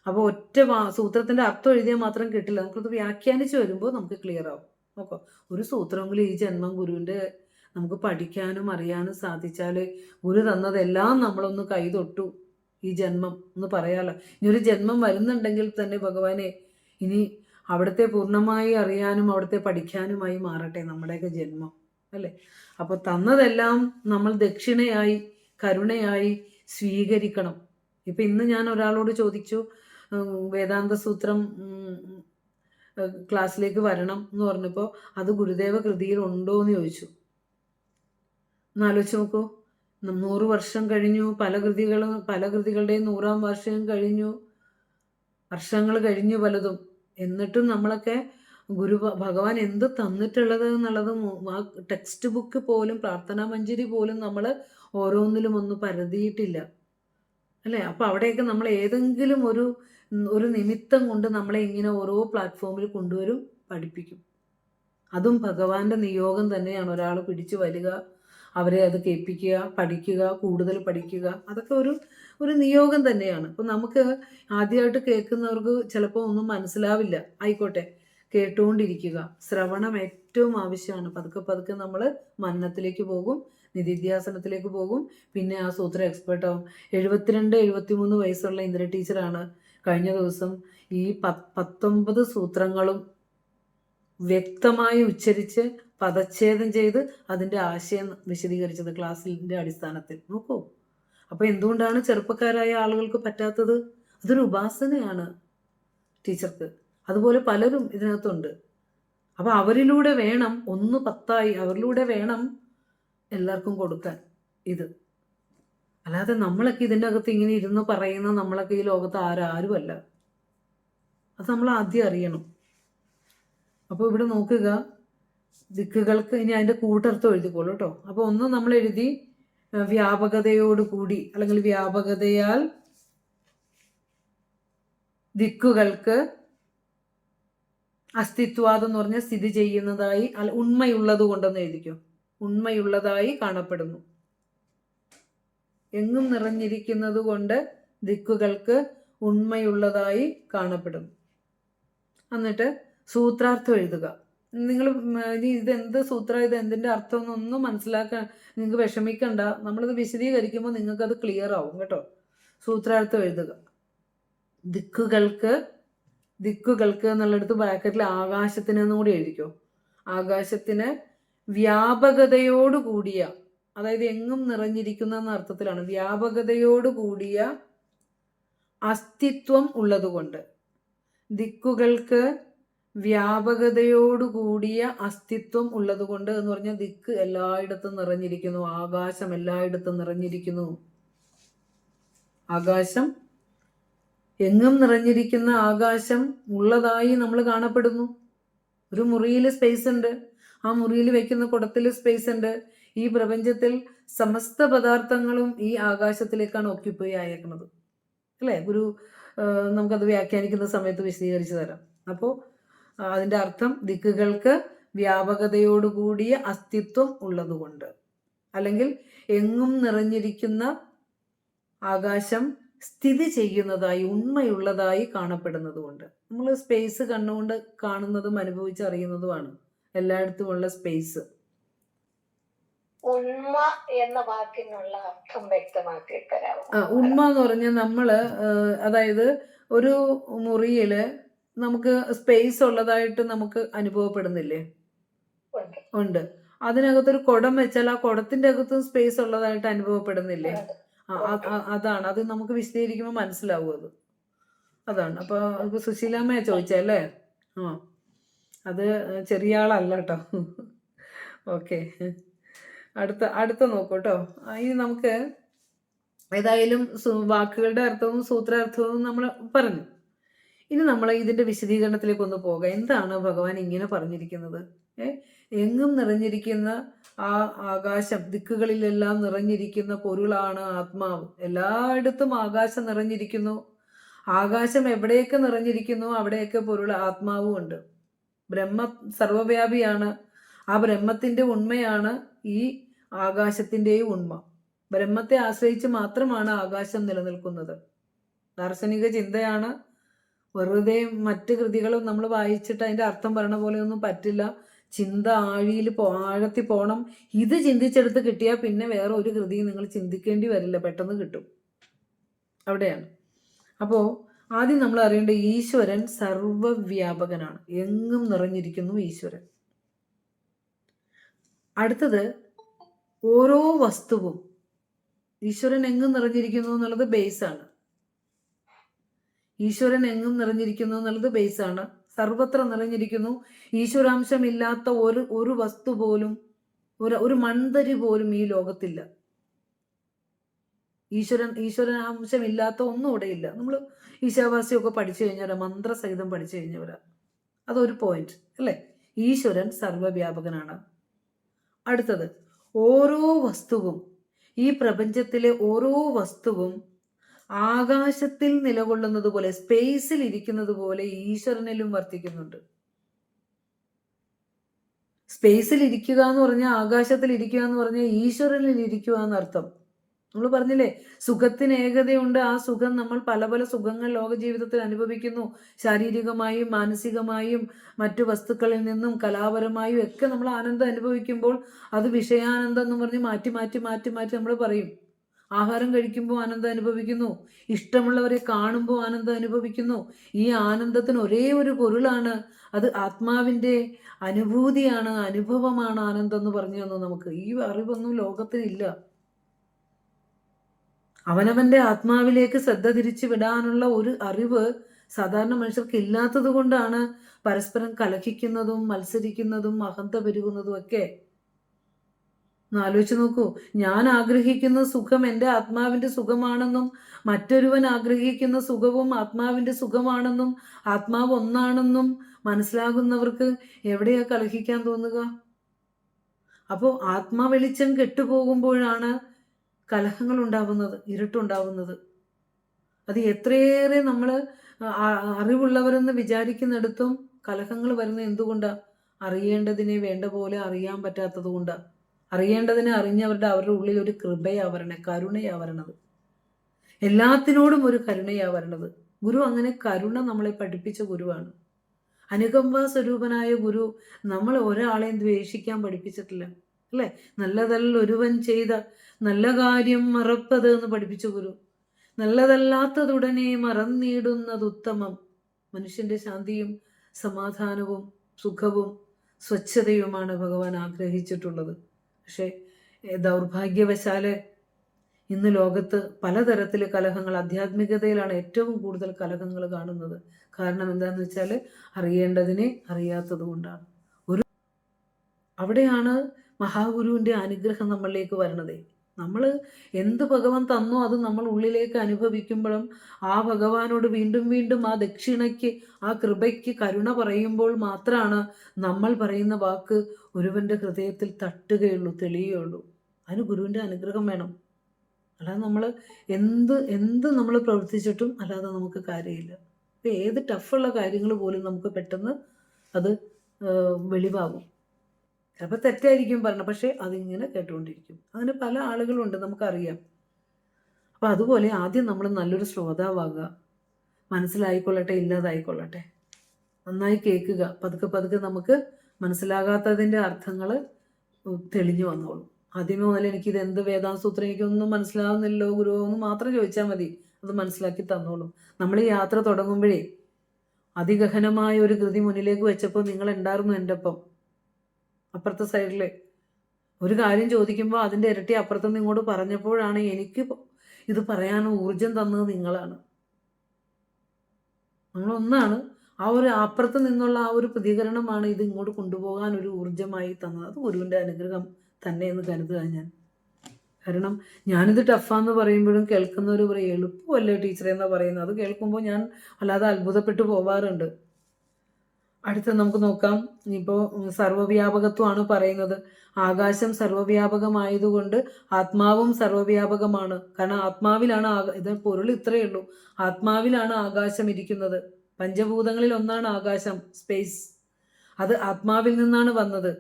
അപ്പോൾ ഒറ്റ സൂത്രത്തിന്റെ അർത്ഥം എഴുതിയാൽ മാത്രം കിട്ടില്ല, നമുക്കത് വ്യാഖ്യാനിച്ച് വരുമ്പോൾ നമുക്ക് ക്ലിയർ ആവും. നോക്കോ, ഒരു സൂത്രമെങ്കിലും ഈ ജന്മം ഗുരുവിന്റെ നമുക്ക് പഠിക്കാനും അറിയാനും സാധിച്ചാൽ ഗുരു തന്നതെല്ലാം നമ്മളൊന്ന് കൈതൊട്ടു ഈ ജന്മം എന്ന് പറയാലോ. ഇനി ഒരു ജന്മം വരുന്നുണ്ടെങ്കിൽ തന്നെ ഭഗവാനെ ഇനി അവിടുത്തെ പൂർണ്ണമായി അറിയാനും അവിടുത്തെ പഠിക്കാനുമായി മാറട്ടെ നമ്മുടെയൊക്കെ ജന്മം, അല്ലേ? അപ്പൊ തന്നതെല്ലാം നമ്മൾ ദക്ഷിണയായി കരുണയായി സ്വീകരിക്കണം. ഇപ്പൊ ഇന്ന് ഞാൻ ഒരാളോട് ചോദിച്ചു, വേദാന്ത സൂത്രം ക്ലാസ്സിലേക്ക് വരണം എന്ന് പറഞ്ഞപ്പോൾ അത് ഗുരുദേവ കൃതിയിൽ ഉണ്ടോ എന്ന് ചോദിച്ചു. എന്നാലോചിച്ച് നോക്കൂ, 100 വർഷം കഴിഞ്ഞു, പല കൃതികളുടെയും 100-ാം വാർഷികം കഴിഞ്ഞു, വർഷങ്ങൾ കഴിഞ്ഞു പലതും. എന്നിട്ടും നമ്മളൊക്കെ ഭഗവാൻ എന്ത് തന്നിട്ടുള്ളത് എന്നുള്ളത് ആ ടെക്സ്റ്റ് ബുക്ക് പോലും, പ്രാർത്ഥനാ മഞ്ജരി പോലും നമ്മൾ ഓരോന്നിലും ഒന്ന് പരതിയിട്ടില്ല, അല്ലേ? അപ്പൊ അവിടെയൊക്കെ നമ്മൾ ഏതെങ്കിലും ഒരു നിമിത്തം കൊണ്ട് നമ്മളെ ഇങ്ങനെ ഓരോ പ്ലാറ്റ്ഫോമിൽ കൊണ്ടുവരും, പഠിപ്പിക്കും. അതും ഭഗവാന്റെ നിയോഗം തന്നെയാണ്. ഒരാൾ പിടിച്ചു വരിക, അവരെ അത് കേൾപ്പിക്കുക, പഠിക്കുക, കൂടുതൽ പഠിക്കുക, അതൊക്കെ ഒരു നിയോഗം തന്നെയാണ്. അപ്പം നമുക്ക് ആദ്യമായിട്ട് കേൾക്കുന്നവർക്ക് ചിലപ്പോൾ ഒന്നും മനസ്സിലാവില്ല, ആയിക്കോട്ടെ, കേട്ടുകൊണ്ടിരിക്കുക. ശ്രവണം ഏറ്റവും ആവശ്യമാണ്. പതുക്കെ പതുക്കെ നമ്മൾ മനനത്തിലേക്ക് പോകും, നിധിധ്യാസനത്തിലേക്ക് പോകും, പിന്നെ ആ സൂത്ര എക്സ്പേർട്ട് ആവും. 72-73 വയസ്സുള്ള ഇന്ദിര ടീച്ചറാണ് കഴിഞ്ഞ ദിവസം ഈ 19 സൂത്രങ്ങളും വ്യക്തമായി ഉച്ചരിച്ച് പദച്ഛേദം ചെയ്ത് അതിൻ്റെ ആശയം വിശദീകരിച്ചത് ക്ലാസ്സിൻ്റെ അടിസ്ഥാനത്തിൽ. നോക്കൂ, അപ്പൊ എന്തുകൊണ്ടാണ് ചെറുപ്പക്കാരായ ആളുകൾക്ക് പറ്റാത്തത്? അതൊരു ഉപാസനയാണ് ടീച്ചർക്ക്. അതുപോലെ പലരും ഇതിനകത്തുണ്ട്. അപ്പൊ അവരിലൂടെ വേണം 1-10 അവരിലൂടെ വേണം എല്ലാവർക്കും കൊടുക്കാൻ ഇത്. അല്ലാതെ നമ്മളൊക്കെ ഇതിൻ്റെ അകത്ത് ഇങ്ങനെ ഇരുന്ന് പറയുന്ന നമ്മളൊക്കെ ഈ ലോകത്ത് ആരുമല്ല. അത് നമ്മൾ ആദ്യം അറിയണം. അപ്പോൾ ഇവിടെ നോക്കുക, ദിക്കുകൾക്ക് ഇനി അതിൻ്റെ കൂട്ടർത്ഥം എഴുതിക്കോളൂ കേട്ടോ. അപ്പോൾ ഒന്ന് നമ്മൾ എഴുതി വ്യാപകതയോടുകൂടി അല്ലെങ്കിൽ വ്യാപകതയാൽ ദിക്കുകൾക്ക് അസ്തിത്വാദം എന്ന് പറഞ്ഞാൽ സ്ഥിതി ചെയ്യുന്നതായി, ഉണ്മയുള്ളത് കൊണ്ടെന്ന് എഴുതിക്കോ, ഉണ്മയുള്ളതായി കാണപ്പെടുന്നു. എങ്ങും നിറഞ്ഞിരിക്കുന്നത് കൊണ്ട് ദിക്കുകൾക്ക് ഉണ്മയുള്ളതായി കാണപ്പെടുന്നു. എന്നിട്ട് സൂത്രാർത്ഥം എഴുതുക. നിങ്ങൾ ഇനി ഇതെന്ത് സൂത്രം, ഇത് എന്തിൻ്റെ അർത്ഥം എന്നൊന്നും മനസ്സിലാക്കാൻ നിങ്ങൾക്ക് വിഷമിക്കണ്ട. നമ്മളിത് വിശദീകരിക്കുമ്പോൾ നിങ്ങൾക്കത് ക്ലിയർ ആവും കേട്ടോ. സൂത്രാർത്ഥം എഴുതുക. ദിക്കുകൾക്ക് എന്നുള്ളിടത്ത് ബ്രാക്കറ്റിൽ ആകാശത്തിന് എന്നും കൂടി എഴുതിക്കോ. ആകാശത്തിന് വ്യാപകതയോടുകൂടിയ, അതായത് എങ്ങും നിറഞ്ഞിരിക്കുന്ന എന്ന അർത്ഥത്തിലാണ്, വ്യാപകതയോടുകൂടിയ അസ്തിത്വം ഉള്ളതുകൊണ്ട്. ദിക്കുകൾക്ക് വ്യാപകതയോടുകൂടിയ അസ്തിത്വം ഉള്ളതുകൊണ്ട് എന്ന് പറഞ്ഞാൽ ദിക്ക് എല്ലായിടത്തും നിറഞ്ഞിരിക്കുന്നു, ആകാശം എല്ലായിടത്തും നിറഞ്ഞിരിക്കുന്നു. ആകാശം, എങ്ങും നിറഞ്ഞിരിക്കുന്ന ആകാശം ഉള്ളതായി നമ്മൾ കാണപ്പെടുന്നു. ഒരു മുറിയിൽ സ്പേസ് ഉണ്ട്, ആ മുറിയിൽ വെക്കുന്ന കുടത്തിൽ സ്പേസ് ഉണ്ട്. ഈ പ്രപഞ്ചത്തിൽ സമസ്ത പദാർത്ഥങ്ങളും ഈ ആകാശത്തിലേക്കാണ് ഓക്യുപ്പൈ ആയേക്കുന്നത്, അല്ലേ? ഗുരു നമുക്കത് വ്യാഖ്യാനിക്കുന്ന സമയത്ത് വിശദീകരിച്ചു തരാം. അപ്പോൾ അതിൻ്റെ അർത്ഥം ദിക്കുകൾക്ക് വ്യാപകതയോടുകൂടിയ അസ്തിത്വം ഉള്ളതുകൊണ്ട്, അല്ലെങ്കിൽ എങ്ങും നിറഞ്ഞിരിക്കുന്ന ആകാശം സ്ഥിതി ചെയ്യുന്നതായി, ഉണ്മയുള്ളതായി കാണപ്പെടുന്നത് കൊണ്ട്. നമ്മൾ സ്പേസ് കണ്ണുകൊണ്ട് കാണുന്നതും അനുഭവിച്ചറിയുന്നതുമാണ് എല്ലായിടത്തുമുള്ള സ്പേസ്. ഉണ്മ എന്ന വാക്കിനുള്ള അർത്ഥം വ്യക്തമാക്കി തരാമോ? ഉണ്മ എന്ന് പറഞ്ഞാൽ നമ്മള് അതായത് ഒരു മുറിയില് നമുക്ക് സ്പേസ് ഉള്ളതായിട്ട് നമുക്ക് അനുഭവപ്പെടുന്നില്ലേ? ഉണ്ട്. അതിനകത്തൊരു കുടം വെച്ചാൽ ആ കുടത്തിന്റെ അകത്തും സ്പേസ് ഉള്ളതായിട്ട് അനുഭവപ്പെടുന്നില്ലേ? അതാണ്, അത് നമുക്ക് വിശദീകരിക്കുമ്പോൾ മനസ്സിലാവും അത്. അതാണ്. അപ്പൊ സുശീലാമ്മയെ ചോദിച്ചല്ലേ? അത് ചെറിയ ആളല്ല കേട്ടോ. ഓക്കെ, അടുത്ത നോക്കൂ കേട്ടോ. ഇനി നമുക്ക് ഏതായാലും വാക്കുകളുടെ അർത്ഥവും സൂത്രാർത്ഥവും നമ്മൾ പറഞ്ഞു. ഇനി നമ്മൾ ഇതിന്റെ വിശദീകരണത്തിലേക്ക് ഒന്ന് പോകാം. എന്താണ് ഭഗവാൻ ഇങ്ങനെ പറഞ്ഞിരിക്കുന്നത്? എങ്ങും നിറഞ്ഞിരിക്കുന്ന ആ ആകാശം, ദിക്കുകളിലെല്ലാം നിറഞ്ഞിരിക്കുന്ന പൊരുളാണ് ആത്മാവ്. എല്ലായിടത്തും ആകാശം നിറഞ്ഞിരിക്കുന്നു. ആകാശം എവിടെയൊക്കെ നിറഞ്ഞിരിക്കുന്നു അവിടെയൊക്കെ പൊരുൾ ആത്മാവും ഉണ്ട്. ബ്രഹ്മ സർവവ്യാപിയാണ്. ആ ബ്രഹ്മത്തിന്റെ ഉണ്മയാണ് ഈ ആകാശത്തിൻ്റെയും ഉണ്മ. ബ്രഹ്മത്തെ ആശ്രയിച്ച് മാത്രമാണ് ആകാശം നിലനിൽക്കുന്നത്. ദാർശനിക ചിന്തയാണ്. വെറുതെ മറ്റ് കൃതികളും നമ്മൾ വായിച്ചിട്ട് അതിൻ്റെ അർത്ഥം പറയണ പോലെ ഒന്നും പറ്റില്ല. ചിന്ത ആഴത്തിൽ പോകണം. ഇത് ചിന്തിച്ചെടുത്ത് കിട്ടിയാൽ പിന്നെ വേറെ ഒരു കൃതിയും നിങ്ങൾ ചിന്തിക്കേണ്ടി വരില്ല, പെട്ടെന്ന് കിട്ടും. അവിടെയാണ്. അപ്പോൾ ആദ്യം നമ്മൾ അറിയേണ്ട ഈശ്വരൻ സർവവ്യാപകനാണ്. എങ്ങും നിറഞ്ഞിരിക്കുന്നു ഈശ്വരൻ. അടുത്തത് ഓരോ വസ്തുവും ഈശ്വരൻ എങ്ങും നിറഞ്ഞിരിക്കുന്നു എന്നുള്ളത് ബേസാണ്. ഈശ്വരൻ എങ്ങും നിറഞ്ഞിരിക്കുന്നു എന്നുള്ളത് ബേസാണ്. സർവത്ര നിറഞ്ഞിരിക്കുന്നു. ഈശ്വരാംശമില്ലാത്ത ഒരു വസ്തു പോലും, ഒരു മൺതരി പോലും ഈ ലോകത്തില്ല. ഈശ്വരാംശമില്ലാത്ത ഒന്നും ഇവിടെയില്ല. നമ്മൾ ഈശാവാസ്യമൊക്കെ പഠിച്ചു കഴിഞ്ഞവരാ, മന്ത്രസഹിതം പഠിച്ചു കഴിഞ്ഞവരാ. അതൊരു പോയിന്റ് അല്ലേ? ഈശ്വരൻ സർവവ്യാപകനാണ്. അടുത്തത് ഓരോ വസ്തുവും, ഈ പ്രപഞ്ചത്തിലെ ഓരോ വസ്തുവും ആകാശത്തിൽ നിലകൊള്ളുന്നത് പോലെ, സ്പേസിൽ ഇരിക്കുന്നത് പോലെ ഈശ്വരനിലും വർത്തിക്കുന്നുണ്ട്. സ്പേസിൽ ഇരിക്കുക എന്ന് പറഞ്ഞാൽ, ആകാശത്തിൽ ഇരിക്കുക എന്ന് പറഞ്ഞാൽ ഈശ്വരനിൽ ഇരിക്കുക എന്നർത്ഥം. നമ്മൾ പറഞ്ഞില്ലേ, സുഖത്തിന് ഏകതയുണ്ട്. ആ സുഖം നമ്മൾ പല പല സുഖങ്ങൾ ലോക ജീവിതത്തിൽ അനുഭവിക്കുന്നു. ശാരീരികമായും മാനസികമായും മറ്റു വസ്തുക്കളിൽ നിന്നും കലാപരമായും ഒക്കെ നമ്മൾ ആനന്ദം അനുഭവിക്കുമ്പോൾ അത് വിഷയാനന്ദം എന്ന് പറഞ്ഞ് മാറ്റി മാറ്റി മാറ്റി മാറ്റി നമ്മൾ പറയും. ആഹാരം കഴിക്കുമ്പോൾ ആനന്ദം അനുഭവിക്കുന്നു, ഇഷ്ടമുള്ളവരെ കാണുമ്പോൾ ആനന്ദം അനുഭവിക്കുന്നു. ഈ ആനന്ദത്തിന് ഒരേ ഒരു പൊരുളാണ്, അത് ആത്മാവിൻ്റെ അനുഭൂതിയാണ്, അനുഭവമാണ് ആനന്ദം എന്ന് പറഞ്ഞു തന്നു നമുക്ക്. ഈ അറിവൊന്നും ലോകത്തിനില്ല. അവനവന്റെ ആത്മാവിലേക്ക് ശ്രദ്ധ തിരിച്ചു വിടാനുള്ള ഒരു അറിവ് സാധാരണ മനുഷ്യർക്ക് ഇല്ലാത്തത് കൊണ്ടാണ് പരസ്പരം കലഹിക്കുന്നതും മത്സരിക്കുന്നതും അഹന്ത പെരുകുന്നതും ഒക്കെ. ആലോചിച്ച് നോക്കൂ. ഞാൻ ആഗ്രഹിക്കുന്ന സുഖം എൻ്റെ ആത്മാവിൻ്റെ സുഖമാണെന്നും മറ്റൊരുവൻ ആഗ്രഹിക്കുന്ന സുഖവും ആത്മാവിൻ്റെ സുഖമാണെന്നും ആത്മാവ് ഒന്നാണെന്നും മനസ്സിലാകുന്നവർക്ക് എവിടെയാ കലഹിക്കാൻ തോന്നുക? അപ്പോൾ ആത്മാവെളിച്ചം കെട്ടുപോകുമ്പോഴാണ് കലഹങ്ങൾ ഉണ്ടാവുന്നത്, ഇരുട്ടുണ്ടാവുന്നത്. അത് എത്രയേറെ നമ്മൾ അറിവുള്ളവരെന്ന് വിചാരിക്കുന്നിടത്തും കലഹങ്ങൾ വരുന്നത് എന്തുകൊണ്ടാ? അറിയേണ്ടതിനെ വേണ്ട പോലെ അറിയാൻ പറ്റാത്തത് കൊണ്ടാ. അറിയേണ്ടതിനെ അറിഞ്ഞവരുടെ ഉള്ളിൽ ഒരു കൃപയാ വരണേ, കരുണയാ വരണത്. എല്ലാത്തിനോടും ഒരു കരുണയാ വരണത്. ഗുരു അങ്ങനെ കരുണ നമ്മളെ പഠിപ്പിച്ച ഗുരുവാണ്. അനുകമ്പ സ്വരൂപനായ ഗുരു നമ്മൾ ഒരാളെയും ദ്വേഷിക്കാൻ പഠിപ്പിച്ചിട്ടില്ല, അല്ലേ? നല്ലതല്ല ഒരുവൻ ചെയ്ത നല്ല കാര്യം മറപ്പത് എന്ന് പഠിപ്പിച്ച ഗുരു. നല്ലതല്ലാത്തതുടനെ മറന്നിടുന്നത് ഉത്തമം. മനുഷ്യന്റെ ശാന്തിയും സമാധാനവും സുഖവും സ്വച്ഛതയുമാണ് ഭഗവാൻ ആഗ്രഹിച്ചിട്ടുള്ളത്. പക്ഷേ ദൗർഭാഗ്യവശാല് ഇന്ന് ലോകത്ത് പലതരത്തില് കലഹങ്ങൾ, ആധ്യാത്മികതയിലാണ് ഏറ്റവും കൂടുതൽ കലഹങ്ങൾ കാണുന്നത്. കാരണം എന്താണെന്ന് വെച്ചാൽ അറിയേണ്ടതിനെ അറിയാത്തത് കൊണ്ടാണ്. അവിടെയാണ് മഹാഗുരുവിൻ്റെ അനുഗ്രഹം നമ്മളിലേക്ക് വരണത്. നമ്മൾ എന്ത് ഭഗവാൻ തന്നോ അത് നമ്മൾ ഉള്ളിലേക്ക് അനുഭവിക്കുമ്പോഴും ആ ഭഗവാനോട് വീണ്ടും വീണ്ടും ആ ദക്ഷിണയ്ക്ക്, ആ കൃപയ്ക്ക് കരുണ പറയുമ്പോൾ മാത്രമാണ് നമ്മൾ പറയുന്ന വാക്ക് ഒരുവൻ്റെ ഹൃദയത്തിൽ തട്ടുകയുള്ളൂ, തെളിയുകയുള്ളൂ. അതിന് ഗുരുവിൻ്റെ അനുഗ്രഹം വേണം. അല്ലാതെ നമ്മൾ എന്ത് നമ്മൾ പ്രവർത്തിച്ചിട്ടും അല്ലാതെ നമുക്ക് കാര്യമില്ല. ഇപ്പം ഏത് ടഫുള്ള കാര്യങ്ങൾ പോലും നമുക്ക് പെട്ടെന്ന് അത് വെളിവാകും. ചിലപ്പോൾ തെറ്റായിരിക്കും പറഞ്ഞത്, പക്ഷേ അതിങ്ങനെ കേട്ടുകൊണ്ടിരിക്കും. അങ്ങനെ പല ആളുകളുണ്ട്, നമുക്കറിയാം. അപ്പം അതുപോലെ ആദ്യം നമ്മൾ നല്ലൊരു ശ്രോതാവാകുക. മനസ്സിലായിക്കൊള്ളട്ടെ, ഇല്ലാതായിക്കൊള്ളട്ടെ, നന്നായി കേൾക്കുക. പതുക്കെ പതുക്കെ നമുക്ക് മനസ്സിലാകാത്തതിൻ്റെ അർത്ഥങ്ങൾ തെളിഞ്ഞു വന്നോളും. ആദ്യമേ മുതൽ എനിക്കിത് എന്ത് വേദാന്ത സൂത്രം, എനിക്കൊന്നും മനസ്സിലാവുന്നില്ലോ ഗുരുവോ എന്ന് മാത്രം ചോദിച്ചാൽ മതി, അത് മനസ്സിലാക്കി തന്നോളും. നമ്മൾ ഈ യാത്ര തുടങ്ങുമ്പോഴേ അതിഗഹനമായ ഒരു കൃതി മുന്നിലേക്ക് വെച്ചപ്പോൾ നിങ്ങൾ ഉണ്ടായിരുന്നു എൻ്റെ ഒപ്പം. അപ്പുറത്തെ സൈഡിൽ ഒരു കാര്യം ചോദിക്കുമ്പോൾ അതിൻ്റെ ഇരട്ടി അപ്പുറത്തുനിന്ന് ഇങ്ങോട്ട് പറഞ്ഞപ്പോഴാണ് എനിക്ക് ഇത് പറയാൻ ഊർജം തന്നത് നിങ്ങളാണ്. നമ്മളൊന്നാണ്. ആ ഒരു അപ്പുറത്ത് നിന്നുള്ള ആ ഒരു പ്രതികരണമാണ് ഇത് ഇങ്ങോട്ട് കൊണ്ടുപോകാൻ ഒരു ഊർജമായി തന്നത്. അത് ഗുരുവിൻ്റെ അനുഗ്രഹം തന്നെ എന്ന് കരുതുക ഞാൻ. കാരണം ഞാനിത് ടഫാന്ന് പറയുമ്പോഴും കേൾക്കുന്നവർ പറയും എളുപ്പമല്ലേ ടീച്ചറെ എന്നാ പറയുന്നത്. അത് കേൾക്കുമ്പോൾ ഞാൻ അല്ലാതെ അത്ഭുതപ്പെട്ടു പോവാറുണ്ട്. അടുത്ത നമുക്ക് നോക്കാം. ഇപ്പോൾ സർവ്വവ്യാപകത്വമാണ് പറയുന്നത്. ആകാശം സർവ്വവ്യാപകമായതുകൊണ്ട് ആത്മാവും സർവ്വവ്യാപകമാണ്. കാരണം ആത്മാവിലാണ് ഇത് പൊരുൾ ഇത്രയേ ഉള്ളൂ. ആത്മാവിലാണ് ആകാശം ഇരിക്കുന്നത്. പഞ്ചഭൂതങ്ങളിൽ ഒന്നാണ് ആകാശം, സ്പേസ്. അത് ആത്മാവിൽ നിന്നാണ് വന്നത്.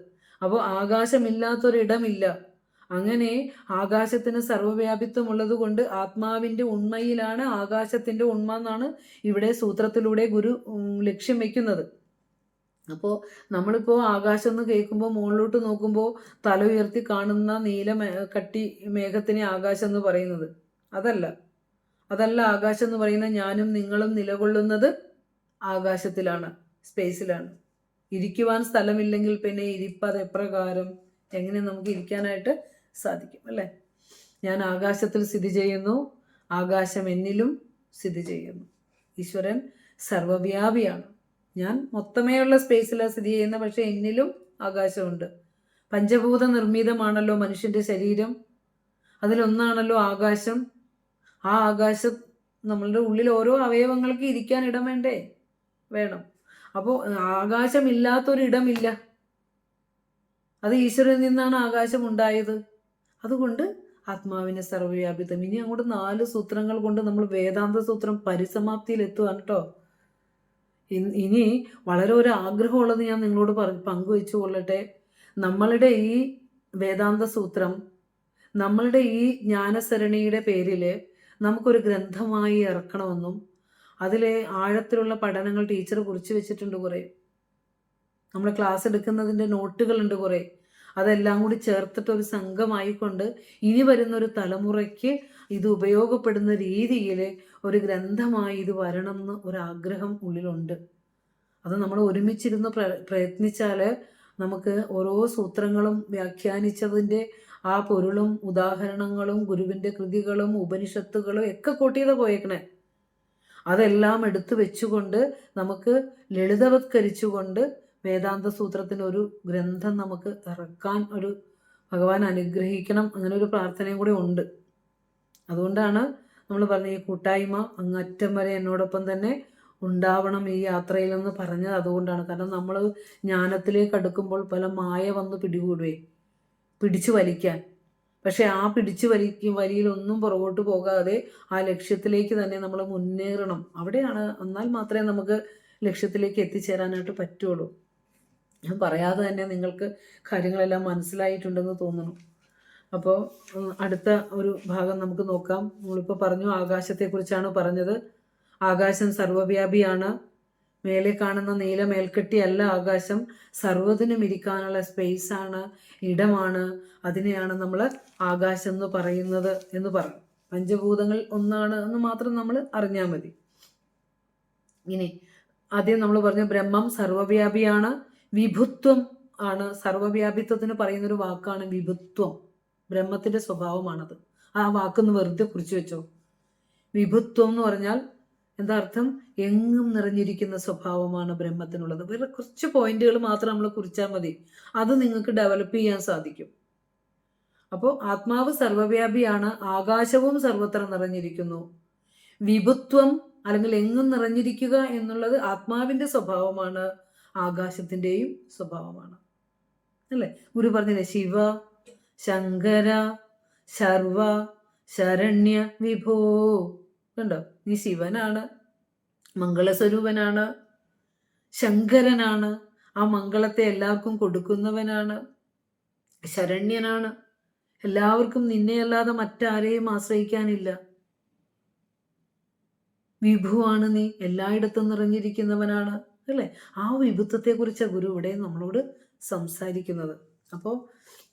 അപ്പോൾ ആകാശമില്ലാത്തൊരിടമില്ല. അങ്ങനെ ആകാശത്തിന് സർവ്വവ്യാപിത്വം ഉള്ളത് കൊണ്ട് ആത്മാവിൻ്റെ ഉണ്മയിലാണ് ആകാശത്തിൻ്റെ ഉണ്മ എന്നാണ് ഇവിടെ സൂത്രത്തിലൂടെ ഗുരു ലക്ഷ്യം വയ്ക്കുന്നത്. അപ്പോൾ നമ്മളിപ്പോൾ ആകാശം എന്ന് കേൾക്കുമ്പോൾ മുകളിലോട്ട് നോക്കുമ്പോൾ തല ഉയർത്തി കാണുന്ന നീല കട്ടി മേഘത്തിനെ ആകാശം എന്ന് പറയുന്നത് അതല്ല ആകാശം എന്ന് പറയുന്നത്. ഞാനും നിങ്ങളും നിലകൊള്ളുന്നത് ആകാശത്തിലാണ്, സ്പേസിലാണ്. ഇരിക്കുവാൻ സ്ഥലമില്ലെങ്കിൽ പിന്നെ ഇരിപ്പത് എപ്രകാരം, എങ്ങനെ നമുക്ക് ഇരിക്കാനായിട്ട് സാധിക്കും അല്ലേ? ഞാൻ ആകാശത്തിൽ സ്ഥിതി ചെയ്യുന്നു, ആകാശം എന്നിലും സ്ഥിതി ചെയ്യുന്നു. ഈശ്വരൻ സർവ്വവ്യാപിയാണ്. ഞാൻ മൊത്തമേയുള്ള സ്പേസിലാണ് സ്ഥിതി ചെയ്യുന്നത്, പക്ഷെ എന്നിലും ആകാശമുണ്ട്. പഞ്ചഭൂത നിർമ്മിതമാണല്ലോ മനുഷ്യൻ്റെ ശരീരം, അതിലൊന്നാണല്ലോ ആകാശം. ആ ആകാശം നമ്മളുടെ ഉള്ളിൽ ഓരോ അവയവങ്ങൾക്ക് ഇരിക്കാൻ ഇടം വേണ്ടേ? വേണം. അപ്പോൾ ആകാശമില്ലാത്തൊരിടമില്ല. അത് ഈശ്വരനിൽ നിന്നാണ് ആകാശം ഉണ്ടായത്. അതുകൊണ്ട് ആത്മാവിനെ സർവ്വവ്യാപിത്വം. ഇനി അങ്ങോട്ട് 4 സൂത്രങ്ങൾ കൊണ്ട് നമ്മൾ വേദാന്ത സൂത്രം പരിസമാപ്തിയിലെത്തുവാണ് കേട്ടോ. ഇനി വളരെ ഒരു ആഗ്രഹമുള്ളത് ഞാൻ നിങ്ങളോട് പങ്കുവെച്ചു കൊള്ളട്ടെ. നമ്മളുടെ ഈ വേദാന്ത സൂത്രം, നമ്മളുടെ ഈ ജ്ഞാനസരണിയുടെ പേരിൽ നമുക്കൊരു ഗ്രന്ഥമായി ഇറക്കണമെന്നും അതിലെ ആഴത്തിലുള്ള പഠനങ്ങൾ ടീച്ചർ കുറിച്ച് വെച്ചിട്ടുണ്ട് കുറേ. നമ്മൾ ക്ലാസ് എടുക്കുന്നതിൻ്റെ നോട്ടുകളുണ്ട് കുറേ. അതെല്ലാം കൂടി ചേർത്തിട്ടൊരു സംഘമായിക്കൊണ്ട് ഇനി വരുന്നൊരു തലമുറയ്ക്ക് ഇത് ഉപയോഗപ്പെടുന്ന രീതിയിൽ ഒരു ഗ്രന്ഥമായി ഇത് വരണം എന്ന് ഒരാഗ്രഹം ഉള്ളിലുണ്ട്. അത് നമ്മൾ ഒരുമിച്ചിരുന്ന് പ്രയത്നിച്ചാൽ നമുക്ക് ഓരോ സൂത്രങ്ങളും വ്യാഖ്യാനിച്ചതിൻ്റെ ആ പൊരുളും ഉദാഹരണങ്ങളും ഗുരുവിൻ്റെ കൃതികളും ഉപനിഷത്തുകളും ഒക്കെ കൂട്ടിയത് പോയേക്കണേ. അതെല്ലാം എടുത്തു വെച്ചുകൊണ്ട് നമുക്ക് ലളിതവത്കരിച്ചുകൊണ്ട് വേദാന്ത സൂത്രത്തിന് ഒരു ഗ്രന്ഥം നമുക്ക് ഇറക്കാൻ ഒരു ഭഗവാൻ അനുഗ്രഹിക്കണം. അങ്ങനെ ഒരു പ്രാർത്ഥനയും കൂടി ഉണ്ട്. അതുകൊണ്ടാണ് നമ്മൾ പറഞ്ഞ ഈ കൂട്ടായ്മ അങ്ങറ്റം വരെ എന്നോടൊപ്പം തന്നെ ഉണ്ടാവണം ഈ യാത്രയിലെന്ന് പറഞ്ഞത്. അതുകൊണ്ടാണ്. കാരണം നമ്മൾ ജ്ഞാനത്തിലേക്ക് അടുക്കുമ്പോൾ പല മായ വന്ന് പിടിച്ചു വലിക്കാൻ. പക്ഷെ ആ പിടിച്ചു വലിയിലൊന്നും പുറകോട്ട് പോകാതെ ആ ലക്ഷ്യത്തിലേക്ക് തന്നെ നമ്മൾ മുന്നേറണം. അവിടെയാണ്, എന്നാൽ മാത്രമേ നമുക്ക് ലക്ഷ്യത്തിലേക്ക് എത്തിച്ചേരാനായിട്ട് പറ്റുള്ളൂ. ഞാൻ പറയാതെ തന്നെ നിങ്ങൾക്ക് കാര്യങ്ങളെല്ലാം മനസ്സിലായിട്ടുണ്ടെന്ന് തോന്നുന്നു. അപ്പോൾ അടുത്ത ഒരു ഭാഗം നമുക്ക് നോക്കാം. നമ്മളിപ്പോൾ പറഞ്ഞു ആകാശത്തെക്കുറിച്ചാണ് പറഞ്ഞത്. ആകാശം സർവ്വവ്യാപിയാണ്. മേലെ കാണുന്ന നീല മേൽക്കെട്ടിയല്ല ആകാശം, സർവ്വതിനും ഇരിക്കാനുള്ള സ്പേസാണ്, ഇടമാണ്. അതിനെയാണ് നമ്മൾ ആകാശം എന്ന് പറയുന്നത് എന്ന് പറഞ്ഞു. പഞ്ചഭൂതങ്ങൾ ഒന്നാണ് എന്ന് മാത്രം നമ്മൾ അറിഞ്ഞാൽ മതി. ഇനി ആദ്യം നമ്മൾ പറഞ്ഞു ബ്രഹ്മം സർവ്വവ്യാപിയാണ്, വിഭുത്വം ആണ്. സർവ്വവ്യാപിത്വത്തിന് പറയുന്നൊരു വാക്കാണ് വിഭുത്വം. ബ്രഹ്മത്തിൻ്റെ സ്വഭാവമാണത്. ആ വാക്കൊന്ന് വെറുതെ കുറിച്ച് വെച്ചോ. വിഭുത്വം എന്ന് പറഞ്ഞാൽ എന്താ അർത്ഥം? എങ്ങും നിറഞ്ഞിരിക്കുന്ന സ്വഭാവമാണ് ബ്രഹ്മത്തിനുള്ളത്. വേറെ കുറച്ച് പോയിന്റുകൾ മാത്രം നമ്മൾ കുറിച്ചാൽ മതി, അത് നിങ്ങൾക്ക് ഡെവലപ്പ് ചെയ്യാൻ സാധിക്കും. അപ്പോൾ ആത്മാവ് സർവ്വവ്യാപിയാണ്, ആകാശവും സർവത്ര നിറഞ്ഞിരിക്കുന്നു. വിഭുത്വം അല്ലെങ്കിൽ എങ്ങും നിറഞ്ഞിരിക്കുക എന്നുള്ളത് ആത്മാവിന്റെ സ്വഭാവമാണ്, ആകാശത്തിന്റെയും സ്വഭാവമാണ്. അല്ലേ? ഗുരു പറഞ്ഞില്ലേ, ശിവ ശങ്കര ശർവ ശരണ്യ വിഭോ. കണ്ടോ, നീ ശിവനാണ്, മംഗളസ്വരൂപനാണ്, ശങ്കരനാണ്, ആ മംഗളത്തെ എല്ലാവർക്കും കൊടുക്കുന്നവനാണ്, ശരണ്യനാണ്, എല്ലാവർക്കും നിന്നെയല്ലാതെ മറ്റാരെയും ആശ്രയിക്കാനില്ല. വിഭുവാണ് നീ, എല്ലായിടത്തും നിറഞ്ഞിരിക്കുന്നവനാണ്. അല്ലേ? ആ വിഭുത്വത്തെ കുറിച്ചാണ് ഗുരു ഇവിടെ നമ്മളോട് സംസാരിക്കുന്നത്. അപ്പോൾ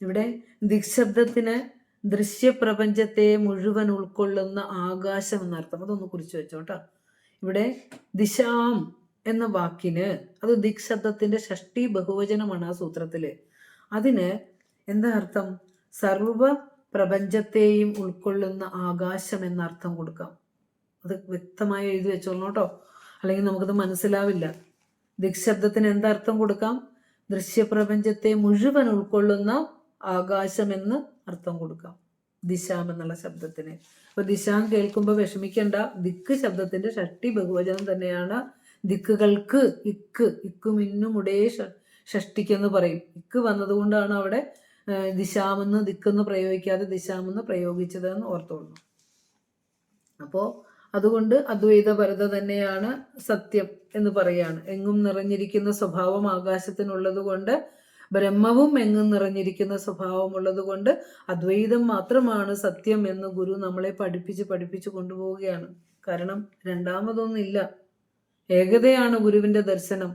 ഇവിടെ ദിക്ശബ്ദത്തിന് ദൃശ്യപ്രപഞ്ചത്തെ മുഴുവൻ ഉൾക്കൊള്ളുന്ന ആകാശം എന്നർത്ഥം. അതൊന്ന് കുറിച്ച് വെച്ചോട്ടോ. ഇവിടെ ദിശാം എന്ന വാക്കിന് അത് ദിക്ശബ്ദത്തിന്റെ ഷഷ്ടി ബഹുവചനമാണ് ആ സൂത്രത്തില്. അതിന് എന്താ അർത്ഥം? സർവ പ്രപഞ്ചത്തെയും ഉൾക്കൊള്ളുന്ന ആകാശം എന്ന അർത്ഥം കൊടുക്കാം. അത് വ്യക്തമായി എഴുതി വെച്ചോളൂ കേട്ടോ, അല്ലെങ്കിൽ നമുക്കത് മനസ്സിലാവില്ല. ദിക്ശബ്ദത്തിന് എന്തർത്ഥം കൊടുക്കാം? ദൃശ്യപ്രപഞ്ചത്തെ മുഴുവൻ ഉൾക്കൊള്ളുന്ന ആകാശം എന്ന് അർത്ഥം കൊടുക്കാം ദിശാം എന്നുള്ള ശബ്ദത്തിന്. അപ്പൊ ദിശാം കേൾക്കുമ്പോൾ വിഷമിക്കേണ്ട, ദിക്ക് ശബ്ദത്തിന്റെ ഷഷ്ടി ബഹുവചനം തന്നെയാണ്. ദിക്കുകൾക്ക് ഇക്ക് മിന്നും ഉടേ ഷഷ്ടിക്കെന്ന് പറയും. ഇക്ക് വന്നതുകൊണ്ടാണ് അവിടെ ദിശാമെന്ന് ദിക്കെന്ന് പ്രയോഗിക്കാതെ ദിശാമെന്ന് പ്രയോഗിച്ചത് എന്ന് ഓർത്തോളൂ. അപ്പോ അതുകൊണ്ട് അദ്വൈത പരത തന്നെയാണ് സത്യം എന്ന് പറയാണ്. എങ്ങും നിറഞ്ഞിരിക്കുന്ന സ്വഭാവം ആകാശത്തിനുള്ളത് കൊണ്ട്, ബ്രഹ്മവും എങ്ങും നിറഞ്ഞിരിക്കുന്ന സ്വഭാവമുള്ളത് കൊണ്ട് അദ്വൈതം മാത്രമാണ് സത്യം എന്ന് ഗുരു നമ്മളെ പഠിപ്പിച്ച് കൊണ്ടുപോവുകയാണ്. കാരണം രണ്ടാമതൊന്നില്ല, ഏകതയാണ് ഗുരുവിന്റെ ദർശനം.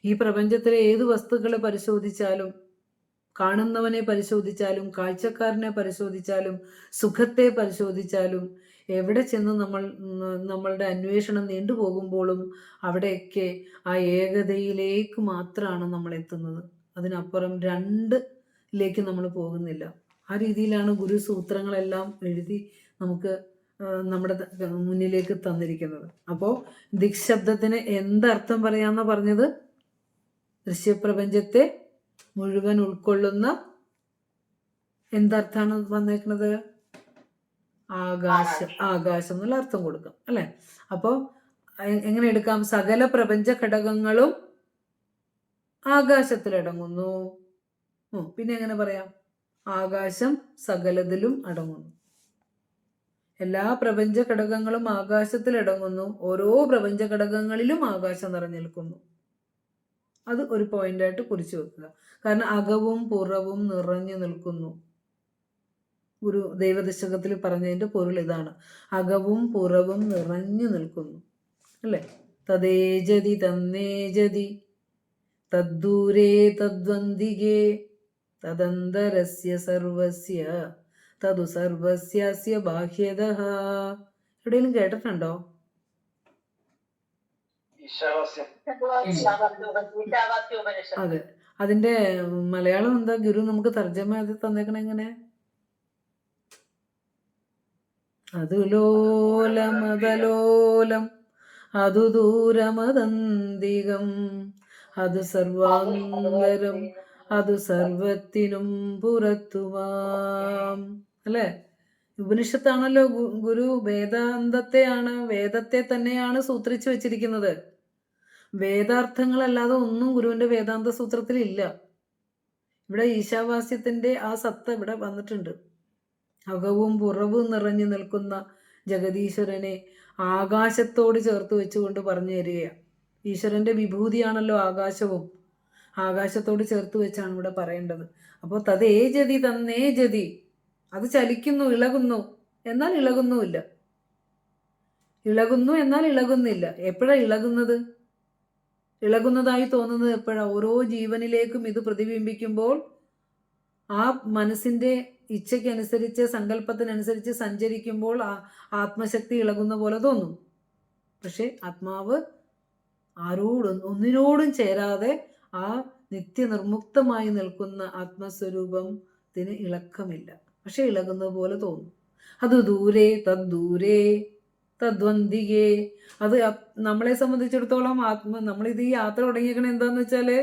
ഈ പ്രപഞ്ചത്തിലെ ഏത് വസ്തുക്കളെ പരിശോധിച്ചാലും, കാണുന്നവനെ പരിശോധിച്ചാലും, കാഴ്ചക്കാരനെ പരിശോധിച്ചാലും, സുഖത്തെ പരിശോധിച്ചാലും, എവിടെ ചെന്ന് നമ്മളുടെ അന്വേഷണം നീണ്ടുപോകുമ്പോഴും അവിടെയൊക്കെ ആ ഏകതയിലേക്ക് മാത്രമാണ് നമ്മൾ എത്തുന്നത്. അതിനപ്പുറം രണ്ടിലേക്ക് നമ്മൾ പോകുന്നില്ല. ആ രീതിയിലാണ് ഗുരു സൂത്രങ്ങളെല്ലാം എഴുതി നമുക്ക് നമ്മുടെ മുന്നിലേക്ക് തന്നിരിക്കുന്നത്. അപ്പോൾ ദിക്ശബ്ദത്തിന് എന്തർത്ഥം പറയാന്ന പറഞ്ഞത്? ദൃശ്യപ്രപഞ്ചത്തെ മുഴുവൻ ഉൾക്കൊള്ളുന്ന എന്തർത്ഥാണ് വന്നേക്കുന്നത്? ആകാശം എന്നുള്ള അർത്ഥം കൊടുക്കാം. അല്ലെ? അപ്പോ എങ്ങനെ എടുക്കാം? സകല പ്രപഞ്ച ഘടകങ്ങളും ആകാശത്തിലടങ്ങുന്നു. പിന്നെ എങ്ങനെ പറയാം? ആകാശം സകലതിലും അടങ്ങുന്നു. എല്ലാ പ്രപഞ്ച ഘടകങ്ങളും ആകാശത്തിലടങ്ങുന്നു. ഓരോ പ്രപഞ്ച ഘടകങ്ങളിലും ആകാശം നിറഞ്ഞു നിൽക്കുന്നു. അത് ഒരു പോയിന്റായിട്ട് കുറിച്ചു വെക്കുക. കാരണം അകവും പുറവും നിറഞ്ഞു നിൽക്കുന്നു. ഒരു ദൈവദശകത്തിൽ പറഞ്ഞതിന്റെ പൊരുൾ ഇതാണ്. അകവും പുറവും നിറഞ്ഞു നിൽക്കുന്നു. അല്ലേ? തദ്ദേജതി തന്നേജതി തദ്ദൂരേ തദ്വന്ദികേ തദന്തരസ്യ സർവസ്യ തതു സർവസ്യാസ്യ ബാഹ്യതഃ. എവിടെയെങ്കിലും കേട്ടിട്ടുണ്ടോ? അതെ, അതിന്റെ മലയാളം എന്താ ഗുരു നമുക്ക് തർജ്ജമ ചെയ്ത് തന്നേക്കണ എങ്ങനെ? അതുലോലമതലോലം അതു ദൂരമതന്തികം അത് സർവാന്തരം അത് സർവത്തിനും പുറത്തുവാം. അല്ലേ? ഉപനിഷത്താണല്ലോ ഗുരു വേദത്തെ തന്നെയാണ് സൂത്രിച്ചു വെച്ചിരിക്കുന്നത്. വേദാർത്ഥങ്ങളല്ലാതെ ഒന്നും ഗുരുവിന്റെ വേദാന്ത സൂത്രത്തിൽ ഇല്ല. ഇവിടെ ഈശാവാസ്യത്തിന്റെ ആ സത്ത ഇവിടെ വന്നിട്ടുണ്ട്. അകവും പുറവും നിറഞ്ഞു നിൽക്കുന്ന ജഗദീശ്വരനെ ആകാശത്തോട് ചേർത്ത് വെച്ചുകൊണ്ട് പറഞ്ഞു തരികയാണ്. ഈശ്വരന്റെ വിഭൂതിയാണല്ലോ ആകാശവും. ആകാശത്തോട് ചേർത്ത് വെച്ചാണ് ഇവിടെ പറയേണ്ടത്. അപ്പോൾ തദ്ദേജതി തന്നേജതി, അത് ചലിക്കുന്നു, ഇളകുന്നു, എന്നാൽ ഇളകുന്നുമില്ല. ഇളകുന്നു എന്നാൽ ഇളകുന്നില്ല. എപ്പോഴാണ് ഇളകുന്നത്? ഇളകുന്നതായി തോന്നുന്നത് എപ്പോഴാണ്? ഓരോ ജീവനിലേക്കും ഇത് പ്രതിബിംബിക്കുമ്പോൾ ആ മനസ്സിന്റെ ഇച്ഛയ്ക്കനുസരിച്ച്, സങ്കല്പത്തിനനുസരിച്ച് സഞ്ചരിക്കുമ്പോൾ ആത്മശക്തി ഇളകുന്ന പോലെ തോന്നും. പക്ഷെ ആത്മാവ് ഒന്നിനോടും ചേരാതെ ആ നിത്യനിർമുക്തമായി നിൽക്കുന്ന ആത്മസ്വരൂപത്തിന് ഇളക്കമില്ല. പക്ഷെ ഇളകുന്നത് പോലെ തോന്നും. അത് ദൂരെ തദ്ദൂരേ തദ്വന്തികേ. അത് നമ്മളെ സംബന്ധിച്ചിടത്തോളം നമ്മളിത് ഈ യാത്ര തുടങ്ങിയേക്കണ എന്താന്ന് വെച്ചാല്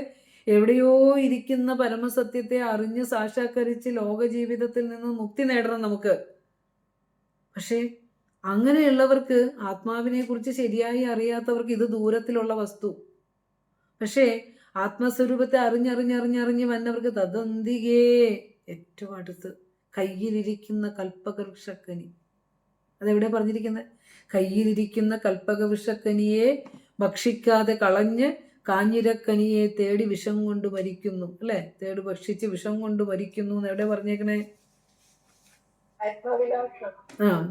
എവിടെയോ ഇരിക്കുന്ന പരമസത്യത്തെ അറിഞ്ഞ് സാക്ഷാത്കരിച്ച് ലോക ജീവിതത്തിൽ നിന്ന് മുക്തി നേടണം നമുക്ക്. പക്ഷേ അങ്ങനെയുള്ളവർക്ക്, ആത്മാവിനെ കുറിച്ച് ശരിയായി അറിയാത്തവർക്ക് ഇത് ദൂരത്തിലുള്ള വസ്തു. പക്ഷേ ആത്മസ്വരൂപത്തെ അറിഞ്ഞറിഞ്ഞറിഞ്ഞറിഞ്ഞ് വന്നവർക്ക് തദന്തികേ ഏറ്റവും അടുത്ത് കയ്യിലിരിക്കുന്ന കൽപ്പകവൃക്ഷക്കനി. അതെവിടെ പറഞ്ഞിരിക്കുന്നത്? കയ്യിലിരിക്കുന്ന കൽപ്പകവൃക്ഷക്കനിയെ ഭക്ഷിക്കാതെ കളഞ്ഞ് കാഞ്ഞിരക്കനിയെ തേടി വിഷം കൊണ്ട് മരിക്കുന്നു, അല്ലെ? തേടി ഭക്ഷിച്ച് വിഷം കൊണ്ട് മരിക്കുന്നു എന്ന് എവിടെ പറഞ്ഞേക്കണേ?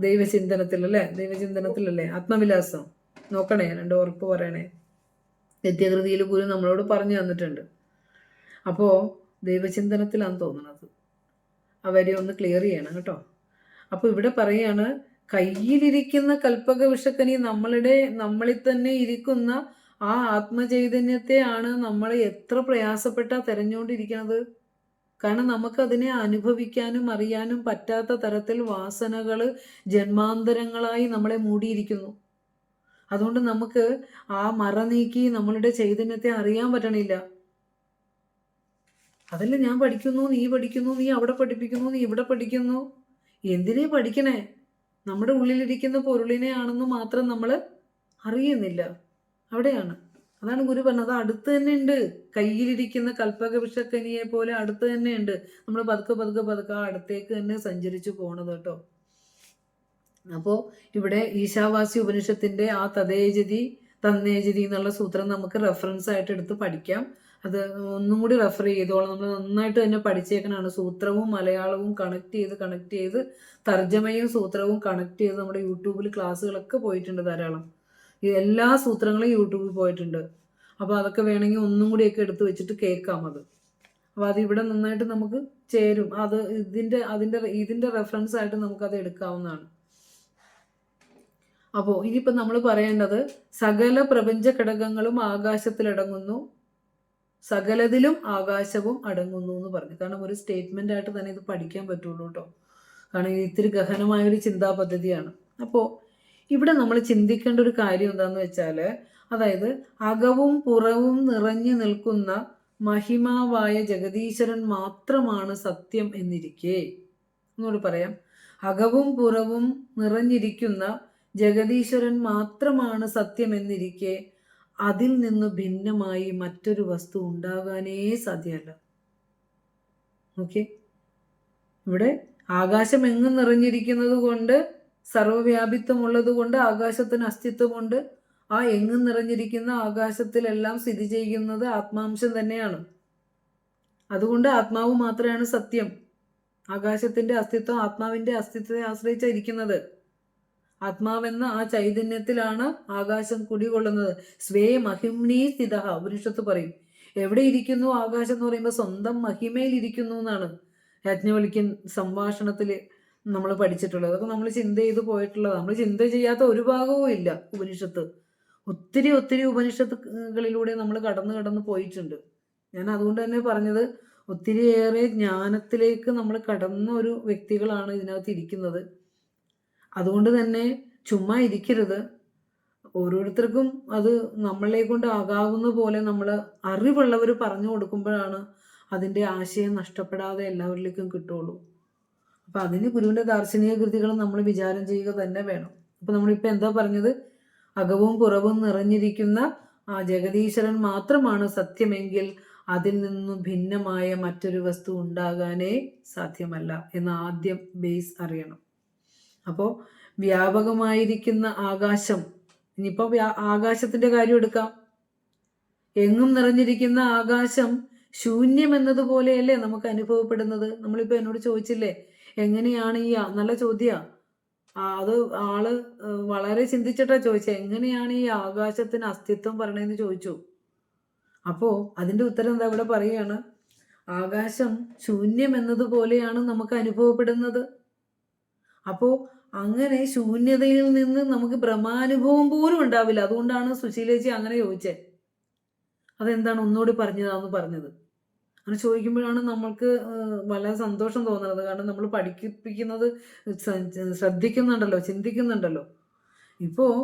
ദൈവചിന്തനത്തിൽ, അല്ലേ? ദൈവചിന്തനത്തിലല്ലേ? ആത്മവിലാസം നോക്കണേ, രണ്ട് ഉറപ്പ് പറയണേ. നിത്യകൃതിയിൽ ഗുരു നമ്മളോട് പറഞ്ഞു തന്നിട്ടുണ്ട്. അപ്പോൾ ദൈവചിന്തനത്തിലാന്ന് തോന്നുന്നത്. അവരെ ഒന്ന് ക്ലിയർ ചെയ്യണം കേട്ടോ. അപ്പോൾ ഇവിടെ പറയാണ്, കയ്യിലിരിക്കുന്ന കൽപ്പക വിഷക്കനി നമ്മളിൽ തന്നെ ഇരിക്കുന്ന ആ ആത്മചൈതന്യത്തെയാണ് നമ്മൾ എത്ര പ്രയാസപ്പെട്ടാ തെരഞ്ഞുകൊണ്ടിരിക്കുന്നത്. കാരണം നമുക്കതിനെ അനുഭവിക്കാനും അറിയാനും പറ്റാത്ത തരത്തിൽ വാസനകൾ ജന്മാന്തരങ്ങളായി നമ്മളെ മൂടിയിരിക്കുന്നു. അതുകൊണ്ട് നമുക്ക് ആ മറ നീക്കി നമ്മളുടെ ചൈതന്യത്തെ അറിയാൻ പറ്റണില്ല. അതല്ല, ഞാൻ പഠിക്കുന്നു, നീ പഠിക്കുന്നു, നീ അവിടെ പഠിപ്പിക്കുന്നു, നീ ഇവിടെ പഠിക്കുന്നു. എന്തിനേ പഠിക്കണേ? നമ്മുടെ ഉള്ളിലിരിക്കുന്ന പൊരുളിനെ ആണെന്ന് മാത്രം നമ്മൾ അറിയുന്നില്ല. അവിടെയാണ്. അതാണ് ഗുരു പറഞ്ഞത്, അടുത്ത് തന്നെ ഉണ്ട്. കയ്യിലിരിക്കുന്ന കൽപ്പക വിഷക്കനിയെ പോലെ അടുത്ത് തന്നെ ഉണ്ട്. നമ്മൾ പതുക്കെ പതുക്കെ പതുക്കെ അടുത്തേക്ക് തന്നെ സഞ്ചരിച്ചു പോണത് കേട്ടോ. അപ്പോൾ ഇവിടെ ഈശാവാസി ഉപനിഷത്തിന്റെ ആ തന്നേജതി എന്നുള്ള സൂത്രം നമുക്ക് റെഫറൻസ് ആയിട്ട് എടുത്ത് പഠിക്കാം. അത് ഒന്നും കൂടി റെഫർ ചെയ്തോളാം. നമ്മൾ നന്നായിട്ട് തന്നെ പഠിച്ചേക്കണാണ്. സൂത്രവും മലയാളവും കണക്ട് ചെയ്ത് തർജ്ജമയും സൂത്രവും കണക്ട് ചെയ്ത് നമ്മുടെ യൂട്യൂബിൽ ക്ലാസ്സുകളൊക്കെ പോയിട്ടുണ്ട് ധാരാളം. എല്ലാ സൂത്രങ്ങളും യൂട്യൂബിൽ പോയിട്ടുണ്ട്. അപ്പോൾ അതൊക്കെ വേണമെങ്കിൽ ഒന്നും കൂടിയൊക്കെ എടുത്ത് വെച്ചിട്ട് കേൾക്കാം അത്. അപ്പോൾ അത് ഇവിടെ നന്നായിട്ട് നമുക്ക് ചേരും. അത് ഇതിൻ്റെ റെഫറൻസ് ആയിട്ട് നമുക്കത് എടുക്കാവുന്നതാണ്. അപ്പോൾ ഇനിയിപ്പോൾ നമ്മൾ പറയേണ്ടത്, സകല പ്രപഞ്ച ഘടകങ്ങളും ആകാശത്തിലടങ്ങുന്നു, സകലതിലും ആകാശവും അടങ്ങുന്നു എന്ന് പറഞ്ഞു. കാരണം ഒരു സ്റ്റേറ്റ്മെൻ്റ് ആയിട്ട് തന്നെ ഇത് പഠിക്കാൻ പറ്റുള്ളൂ കേട്ടോ. കാരണം ഇത്തിരി ഗഹനമായൊരു ചിന്താ പദ്ധതിയാണ്. അപ്പോൾ ഇവിടെ നമ്മൾ ചിന്തിക്കേണ്ട ഒരു കാര്യം എന്താണെന്ന് വെച്ചാൽ, അതായത് അകവും പുറവും നിറഞ്ഞു നിൽക്കുന്ന മഹിമാവായ ജഗദീശ്വരൻ മാത്രമാണ് സത്യം എന്നിരിക്കെ, എന്നോട് പറയാം, അകവും പുറവും നിറഞ്ഞിരിക്കുന്ന ജഗദീശ്വരൻ മാത്രമാണ് സത്യം എന്നിരിക്കെ അതിൽ നിന്ന് ഭിന്നമായി മറ്റൊരു വസ്തു ഉണ്ടാകാനേ സാധ്യമല്ല. ഓക്കെ, ഇവിടെ ആകാശം എങ്ങും നിറഞ്ഞിരിക്കുന്നത് കൊണ്ട്, സർവ്വവ്യാപിത്വമുള്ളത് കൊണ്ട് ആകാശത്തിന് അസ്തിത്വമുണ്ട്. ആ എങ്ങും നിറഞ്ഞിരിക്കുന്ന ആകാശത്തിലെല്ലാം സ്ഥിതി ചെയ്യുന്നത് ആത്മാംശം തന്നെയാണ്. അതുകൊണ്ട് ആത്മാവ് മാത്രമാണ് സത്യം. ആകാശത്തിന്റെ അസ്തിത്വം ആത്മാവിന്റെ അസ്തിത്വത്തെ ആശ്രയിച്ചിരിക്കുന്നത്. ആത്മാവെന്ന ആ ചൈതന്യത്തിലാണ് ആകാശം കുടികൊള്ളുന്നത്. സ്വേ മഹിംനീ സ്ഥിത ഉപനിഷത്ത് പറയും. എവിടെ ഇരിക്കുന്നു ആകാശം എന്ന് പറയുമ്പോൾ സ്വന്തം മഹിമയിൽ ഇരിക്കുന്നു എന്നാണ് യാജ്ഞവൽക്യൻ സംഭാഷണത്തിൽ നമ്മൾ പഠിച്ചിട്ടുള്ളത്. അതൊക്കെ നമ്മൾ ചിന്ത ചെയ്ത് പോയിട്ടുള്ളത്. നമ്മൾ ചിന്ത ചെയ്യാത്ത ഒരു ഭാഗവും ഇല്ല ഉപനിഷത്ത്. ഒത്തിരി ഉപനിഷത്തുകളിലൂടെ നമ്മൾ കടന്നു പോയിട്ടുണ്ട്. ഞാൻ അതുകൊണ്ട് തന്നെ പറഞ്ഞത്, ഒത്തിരിയേറെ ജ്ഞാനത്തിലേക്ക് നമ്മൾ കടന്ന ഒരു വ്യക്തികളാണ് ഇതിനകത്ത് ഇരിക്കുന്നത്. അതുകൊണ്ട് തന്നെ ചുമ്മാ ഇരിക്കരുത്. ഓരോരുത്തർക്കും അത് നമ്മളെ കൊണ്ട് ആകാവുന്ന പോലെ നമ്മൾ അറിവുള്ളവർ പറഞ്ഞു കൊടുക്കുമ്പോഴാണ് അതിൻ്റെ ആശയം നഷ്ടപ്പെടാതെ എല്ലാവരിലേക്കും കിട്ടുള്ളൂ. അപ്പം അതിന് ഗുരുവിൻ്റെ ദാർശനിക കൃതികൾ നമ്മൾ വിചാരം ചെയ്യുക തന്നെ വേണം. അപ്പം നമ്മളിപ്പോൾ എന്താ പറഞ്ഞത്? അകവും പുറവും നിറഞ്ഞിരിക്കുന്ന ആ ജഗദീശ്വരൻ മാത്രമാണ് സത്യമെങ്കിൽ അതിൽ നിന്നും ഭിന്നമായ മറ്റൊരു വസ്തു ഉണ്ടാകാനേ സാധ്യമല്ല എന്ന് ആദ്യം ബേസ് അറിയണം. അപ്പോൾ വ്യാപകമായിരിക്കുന്ന ആകാശം, ഇനിയിപ്പോൾ ആകാശത്തിന്റെ കാര്യം എടുക്കാം. എങ്ങും നിറഞ്ഞിരിക്കുന്ന ആകാശം ശൂന്യം എന്നതുപോലെയല്ലേ നമുക്ക് അനുഭവപ്പെടുന്നത്? നമ്മളിപ്പോൾ എന്നോട് ചോദിച്ചില്ലേ, എങ്ങനെയാണ് നല്ല ചോദ്യമാണ് അത്. ആള് വളരെ ചിന്തിച്ചിട്ടാ ചോദിച്ചത്, എങ്ങനെയാണ് ഈ ആകാശത്തിന് അസ്തിത്വം പറയണതെന്ന് ചോദിച്ചു. അപ്പോൾ അതിൻ്റെ ഉത്തരം എന്താ ഇവിടെ പറയുകയാണ്, ആകാശം ശൂന്യം എന്നതുപോലെയാണ് നമുക്ക് അനുഭവപ്പെടുന്നത്. അപ്പോൾ അങ്ങനെ ശൂന്യതയിൽ നിന്ന് നമുക്ക് ബ്രഹ്മാനുഭവം പോലും ഉണ്ടാവില്ല. അതുകൊണ്ടാണ് സുശീലേച്ചി അങ്ങനെ ചോദിച്ചത്. അതെന്താണ് ഒന്നുകൂടി പറഞ്ഞതാന്ന് പറഞ്ഞത്. അങ്ങനെ ചോദിക്കുമ്പോഴാണ് നമ്മൾക്ക് വളരെ സന്തോഷം തോന്നുന്നത്. കാരണം നമ്മൾ പഠിപ്പിക്കുന്നത് ശ്രദ്ധിക്കുന്നുണ്ടല്ലോ, ചിന്തിക്കുന്നുണ്ടല്ലോ. ഇപ്പോൾ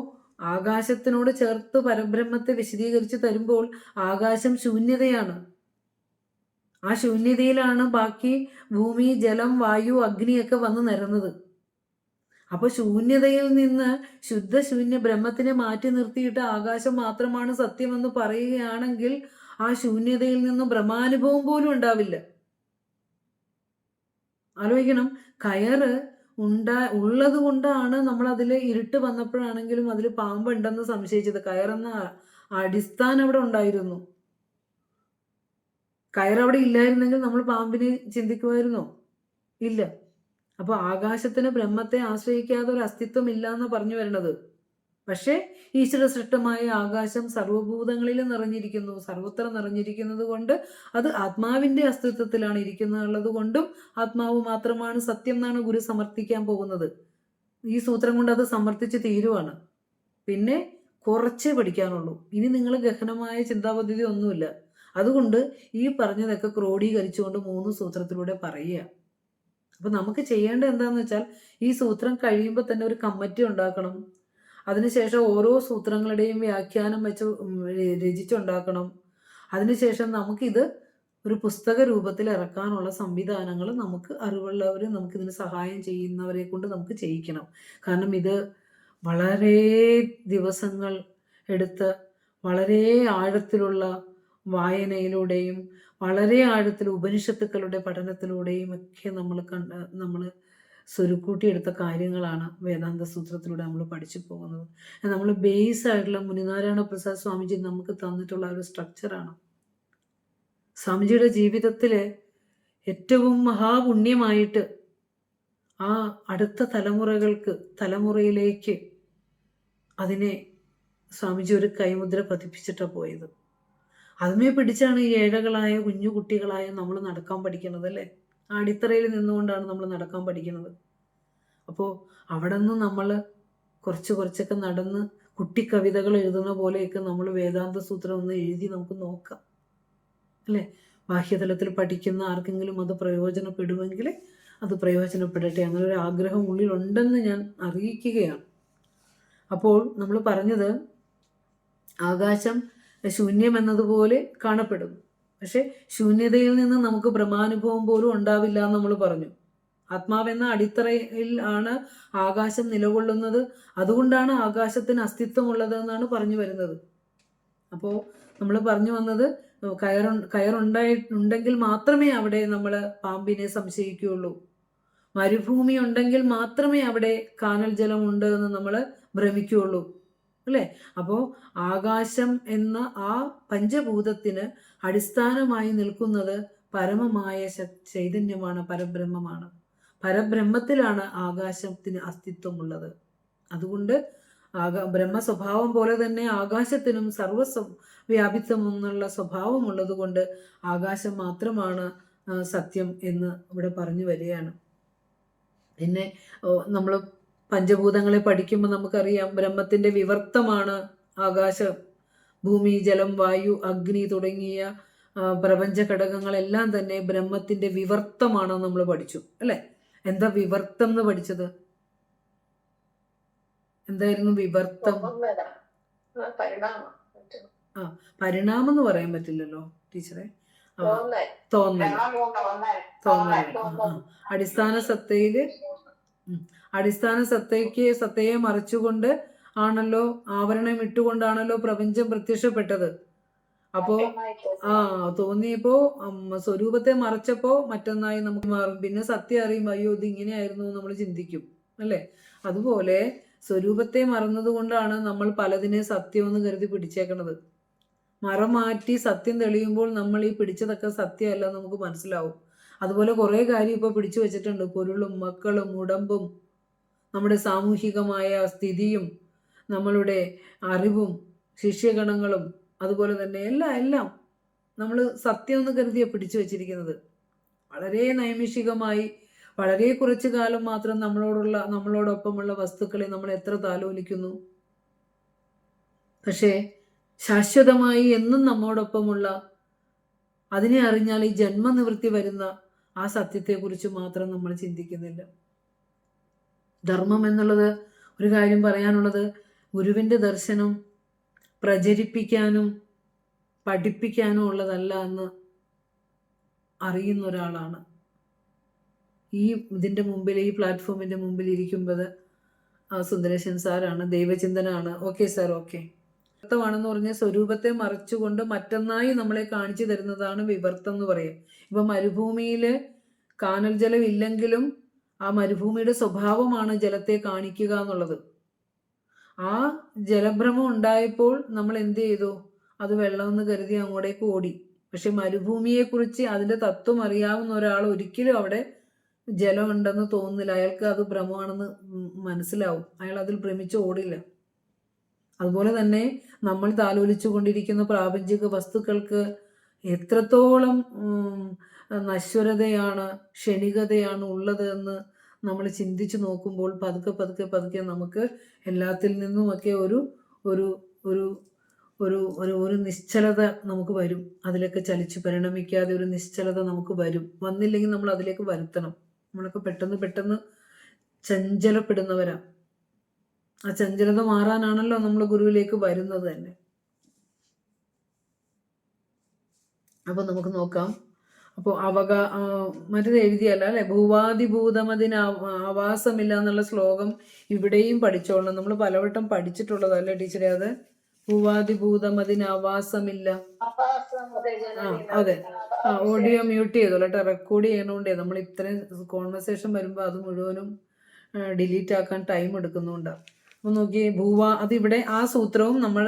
ആകാശത്തിനോട് ചേർത്ത് പരബ്രഹ്മത്തെ വിശദീകരിച്ച് തരുമ്പോൾ ആകാശം ശൂന്യതയാണ്. ആ ശൂന്യതയിലാണ് ബാക്കി ഭൂമി, ജലം, വായു, അഗ്നിയൊക്കെ വന്ന് നിരന്നത്. അപ്പൊ ശൂന്യതയിൽ നിന്ന് ശുദ്ധശൂന്യ ബ്രഹ്മത്തിനെ മാറ്റി നിർത്തിയിട്ട് ആകാശം മാത്രമാണ് സത്യമെന്ന് പറയുകയാണെങ്കിൽ ആ ശൂന്യതയിൽ നിന്നും ബ്രഹ്മാനുഭവം പോലും ഉണ്ടാവില്ല. ആലോചിക്കണം. കയറ് ഉള്ളത് കൊണ്ടാണ് നമ്മൾ അതിൽ ഇരുട്ട് വന്നപ്പോഴാണെങ്കിലും അതിൽ പാമ്പുണ്ടെന്ന് സംശയിച്ചത്. കയറെന്ന അടിസ്ഥാനം അവിടെ ഉണ്ടായിരുന്നു. കയറവിടെ ഇല്ലായിരുന്നെങ്കിൽ നമ്മൾ പാമ്പിനെ ചിന്തിക്കുമായിരുന്നോ? ഇല്ല. അപ്പൊ ആകാശത്തിന് ബ്രഹ്മത്തെ ആശ്രയിക്കാതെ ഒരു അസ്തിത്വം ഇല്ല എന്ന് പറഞ്ഞു വരണത്. പക്ഷേ ഈശ്വര സൃഷ്ടമായ ആകാശം സർവഭൂതങ്ങളിൽ നിറഞ്ഞിരിക്കുന്നു, സർവത്ര നിറഞ്ഞിരിക്കുന്നത് കൊണ്ട് അത് ആത്മാവിന്റെ അസ്തിത്വത്തിലാണ് ഇരിക്കുന്നുള്ളത് കൊണ്ടും ആത്മാവ് മാത്രമാണ് സത്യം എന്നാണ് ഗുരു സമർത്ഥിക്കാൻ പോകുന്നത്. ഈ സൂത്രം കൊണ്ട് അത് സമർത്ഥിച്ച് തീരുവാണ്. പിന്നെ കുറച്ചേ പഠിക്കാനുള്ളൂ. ഇനി നിങ്ങൾ ഗഹനമായ ചിന്താപദ്ധതി ഒന്നുമില്ല. അതുകൊണ്ട് ഈ പറഞ്ഞതൊക്കെ ക്രോഡീകരിച്ചുകൊണ്ട് 3 സൂത്രത്തിലൂടെ പറയുക. അപ്പൊ നമുക്ക് ചെയ്യേണ്ടത് എന്താന്ന് വെച്ചാൽ ഈ സൂത്രം കഴിയുമ്പോൾ തന്നെ ഒരു കമ്മിറ്റി ഉണ്ടാക്കണം. അതിനുശേഷം ഓരോ സൂത്രങ്ങളുടെയും വ്യാഖ്യാനം വെച്ച് രചിച്ചുണ്ടാക്കണം. അതിനുശേഷം നമുക്കിത് ഒരു പുസ്തക രൂപത്തിൽ ഇറക്കാനുള്ള സംവിധാനങ്ങൾ നമുക്ക് അറിവുള്ളവർ നമുക്കിതിന് സഹായം ചെയ്യുന്നവരെ കൊണ്ട് നമുക്ക് ചെയ്യിക്കണം. കാരണം ഇത് വളരെ ദിവസങ്ങൾ എടുത്ത് വളരെ ആഴത്തിലുള്ള വായനയിലൂടെയും വളരെ ആഴത്തിൽ ഉപനിഷത്തുക്കളുടെ പഠനത്തിലൂടെയും ഒക്കെ നമ്മൾ സ്വരുക്കൂട്ടിയെടുത്ത കാര്യങ്ങളാണ് വേദാന്ത സൂത്രത്തിലൂടെ നമ്മൾ പഠിച്ചു പോകുന്നത്. നമ്മൾ ബേസ് ആയിട്ടുള്ള മുനിനാരായണ പ്രസാദ് സ്വാമിജി നമുക്ക് തന്നിട്ടുള്ള ഒരു സ്ട്രക്ചറാണ്. സ്വാമിജിയുടെ ജീവിതത്തിലെ ഏറ്റവും മഹാപുണ്യമായിട്ട് ആ അടുത്ത തലമുറയിലേക്ക് അതിനെ സ്വാമിജി ഒരു കൈമുദ്ര പതിപ്പിച്ചിട്ടാണ് പോയത്. അതിനെ പിടിച്ചാണ് ഈ ഏഴകളായ കുഞ്ഞു കുട്ടികളായ നമ്മൾ നടക്കാൻ പഠിക്കുന്നത് അല്ലേ? ആ അടിത്തറയിൽ നിന്നുകൊണ്ടാണ് നമ്മൾ നടക്കാൻ പഠിക്കുന്നത്. അപ്പോൾ അവിടെ നിന്ന് നമ്മൾ കുറച്ചൊക്കെ നടന്ന് കുട്ടിക്കവിതകൾ എഴുതുന്ന പോലെയൊക്കെ നമ്മൾ വേദാന്ത സൂത്രം ഒന്ന് എഴുതി നമുക്ക് നോക്കാം അല്ലേ? ബാഹ്യതലത്തിൽ പഠിക്കുന്ന ആർക്കെങ്കിലും അത് പ്രയോജനപ്പെടുമെങ്കിൽ അത് പ്രയോജനപ്പെടട്ടെ. അങ്ങനെ ഒരു ആഗ്രഹം ഉള്ളിലുണ്ടെന്ന് ഞാൻ അറിയിക്കുകയാണ്. അപ്പോൾ നമ്മൾ പറഞ്ഞത് ആകാശം ശൂന്യം എന്നതുപോലെ കാണപ്പെടുന്നു. പക്ഷെ ശൂന്യതയിൽ നിന്ന് നമുക്ക് ബ്രഹ്മാനുഭവം പോലും ഉണ്ടാവില്ല എന്ന് നമ്മൾ പറഞ്ഞു. ആത്മാവെന്ന അടിത്തറയിൽ ആണ് ആകാശം നിലകൊള്ളുന്നത്. അതുകൊണ്ടാണ് ആകാശത്തിന് അസ്തിത്വമുള്ളത് എന്നാണ് പറഞ്ഞു വരുന്നത്. അപ്പോൾ നമ്മൾ പറഞ്ഞു വന്നത് കയറുണ്ടെങ്കിൽ മാത്രമേ അവിടെ നമ്മൾ പാമ്പിനെ സംശയിക്കുകയുള്ളൂ. മരുഭൂമി ഉണ്ടെങ്കിൽ മാത്രമേ അവിടെ കാനൽ ജലം ഉണ്ട് എന്ന് നമ്മൾ ഭ്രമിക്കുകയുള്ളൂ അല്ലേ? അപ്പോൾ ആകാശം എന്ന ആ പഞ്ചഭൂതത്തിന് അടിസ്ഥാനമായി നിൽക്കുന്നത് പരമമായ ചൈതന്യമാണ്, പരബ്രഹ്മമാണ്. പരബ്രഹ്മത്തിലാണ് ആകാശത്തിന് അസ്തിത്വമുള്ളത്. അതുകൊണ്ട് ബ്രഹ്മ സ്വഭാവം പോലെ തന്നെ ആകാശത്തിനും വ്യാപിത്വം എന്നുള്ള സ്വഭാവമുള്ളത് കൊണ്ട് ആകാശം മാത്രമാണ് സത്യം എന്ന് ഇവിടെ പറഞ്ഞു വരികയാണ്. പിന്നെ നമ്മൾ പഞ്ചഭൂതങ്ങളെ പഠിക്കുമ്പോൾ നമുക്കറിയാം ബ്രഹ്മത്തിന്റെ വിവർത്തമാണ് ആകാശം. ഭൂമി, ജലം, വായു, അഗ്നി തുടങ്ങിയ പ്രപഞ്ച ഘടകങ്ങളെല്ലാം തന്നെ ബ്രഹ്മത്തിന്റെ വിവർത്തമാണെന്ന് നമ്മൾ പഠിച്ചു അല്ലെ? എന്താ വിവർത്തം എന്ന് പഠിച്ചത്? എന്തായിരുന്നു വിവർത്തം? പരിണാമം എന്ന് പറയാൻ പറ്റില്ലല്ലോ ടീച്ചറെ. തോന്നൽ. അടിസ്ഥാന സത്തയെ മറിച്ചുകൊണ്ട് ആണല്ലോ, ആവരണം ഇട്ടുകൊണ്ടാണല്ലോ പ്രപഞ്ചം പ്രത്യക്ഷപ്പെട്ടത്. അപ്പോ തോന്നിയപ്പോ സ്വരൂപത്തെ മറച്ചപ്പോ മറ്റൊന്നായി നമുക്ക് മാറും. പിന്നെ സത്യം അറിയുമ്പോൾ അയ്യോ ഇത് ഇങ്ങനെയായിരുന്നു നമ്മൾ ചിന്തിക്കും അല്ലെ? അതുപോലെ സ്വരൂപത്തെ മറന്നത് കൊണ്ടാണ് നമ്മൾ പലതിനെ സത്യമെന്ന് കരുതി പിടിച്ചേക്കണത്. മറം മാറ്റി സത്യം തെളിയുമ്പോൾ നമ്മൾ ഈ പിടിച്ചതൊക്കെ സത്യമല്ല നമുക്ക് മനസ്സിലാവും. അതുപോലെ കുറെ കാര്യം ഇപ്പൊ പിടിച്ചു വെച്ചിട്ടുണ്ട്. പൊരുളും മക്കളും ഉടമ്പും നമ്മുടെ സാമൂഹികമായ സ്ഥിതിയും നമ്മളുടെ അറിവും ശിഷ്യഗണങ്ങളും അതുപോലെ തന്നെ എല്ലാം നമ്മൾ സത്യം എന്ന് കരുതിയാണ് പിടിച്ചു വെച്ചിരിക്കുന്നത്. വളരെ നൈമിഷികമായി വളരെ കുറച്ചു കാലം മാത്രം നമ്മളോടൊപ്പമുള്ള വസ്തുക്കളെ നമ്മൾ എത്ര താലോലിക്കുന്നു. പക്ഷേ ശാശ്വതമായി എന്നും നമ്മോടൊപ്പമുള്ള, അതിനെ അറിഞ്ഞാൽ ഈ ജന്മനിവൃത്തി വരുന്ന ആ സത്യത്തെക്കുറിച്ച് മാത്രം നമ്മൾ ചിന്തിക്കുന്നില്ല. ധർമ്മം എന്നുള്ളത് ഒരു കാര്യം പറയാനുള്ളത്, ഗുരുവിൻ്റെ ദർശനം പ്രചരിപ്പിക്കാനും പഠിപ്പിക്കാനും ഉള്ളതല്ല എന്ന് അറിയുന്ന ഒരാളാണ്. ഇതിൻ്റെ മുമ്പിൽ, ഈ പ്ലാറ്റ്ഫോമിൻ്റെ മുമ്പിൽ ഇരിക്കുമ്പോൾ സുന്ദരേശൻ സാറാണ്, ദൈവചിന്തനാണ്. Okay sir, okay. വിവർത്തമാണെന്ന് പറഞ്ഞ സ്വരൂപത്തെ മറിച്ചുകൊണ്ട് മറ്റൊന്നായി നമ്മളെ കാണിച്ചു തരുന്നതാണ് വിവർത്തം എന്ന് പറയും. ഇപ്പം മരുഭൂമിയിൽ കാനൽ ജലം ഇല്ലെങ്കിലും ആ മരുഭൂമിയുടെ സ്വഭാവമാണ് ജലത്തെ കാണിക്കുക എന്നുള്ളത്. ആ ജലഭ്രമം ഉണ്ടായപ്പോൾ നമ്മൾ എന്ത് ചെയ്തു? അത് വെള്ളമെന്ന് കരുതി അങ്ങോട്ടേക്ക് ഓടി. പക്ഷെ മരുഭൂമിയെക്കുറിച്ച് അതിൻ്റെ തത്വം അറിയാവുന്ന ഒരാൾ ഒരിക്കലും അവിടെ ജലമുണ്ടെന്ന് തോന്നുന്നില്ല. അയാൾക്ക് അത് ഭ്രമമാണെന്ന് മനസ്സിലാവും. അയാൾ അതിൽ ഭ്രമിച്ച് ഓടില്ല. അതുപോലെ തന്നെ നമ്മൾ താലോലിച്ചു കൊണ്ടിരിക്കുന്ന പ്രാപഞ്ചിക വസ്തുക്കൾക്ക് എത്രത്തോളം നശ്വരതയാണ്, ക്ഷണികതയാണ് ഉള്ളത് എന്ന് നമ്മൾ ചിന്തിച്ചു നോക്കുമ്പോൾ പതുക്കെ പതുക്കെ പതുക്കെ നമുക്ക് എല്ലാത്തിൽ നിന്നുമൊക്കെ ഒരു ഒരു ഒരു ഒരു ഒരു ഒരു നിശ്ചലത നമുക്ക് വരും. അതിലൊക്കെ ചലിച്ച് പരിണമിക്കാതെ ഒരു നിശ്ചലത നമുക്ക് വരും. വന്നില്ലെങ്കിൽ നമ്മൾ അതിലേക്ക് വരുത്തണം. നമ്മളൊക്കെ പെട്ടെന്ന് പെട്ടെന്ന് ചഞ്ചലപ്പെടുന്നവരാ. ആ ചഞ്ചലത മാറാനാണല്ലോ നമ്മൾ ഗുരുവിലേക്ക് വരുന്നത് തന്നെ. അപ്പോൾ നമുക്ക് നോക്കാം. അപ്പോൾ മറ്റത് എഴുതിയല്ല അല്ലെ, ഭൂവാദിഭൂതമതിന് ആവാസമില്ല എന്നുള്ള ശ്ലോകം ഇവിടെയും പഠിച്ചോളണം. നമ്മൾ പലവട്ടം പഠിച്ചിട്ടുള്ളതല്ലേ ടീച്ചറെ അത്? ഭൂവാദിഭൂതമതിന് ആവാസമില്ല. അതെ. ഓഡിയോ മ്യൂട്ട് ചെയ്തോളൂ കേട്ടോ, റെക്കോർഡ് ചെയ്യണോണ്ടേ. നമ്മൾ ഇത്രയും കോൺവെർസേഷൻ വരുമ്പോൾ അത് മുഴുവനും ഡിലീറ്റ് ആക്കാൻ ടൈം എടുക്കുന്നുണ്ടാവും. അപ്പോൾ നോക്കി, അതിവിടെ ആ സൂത്രവും നമ്മൾ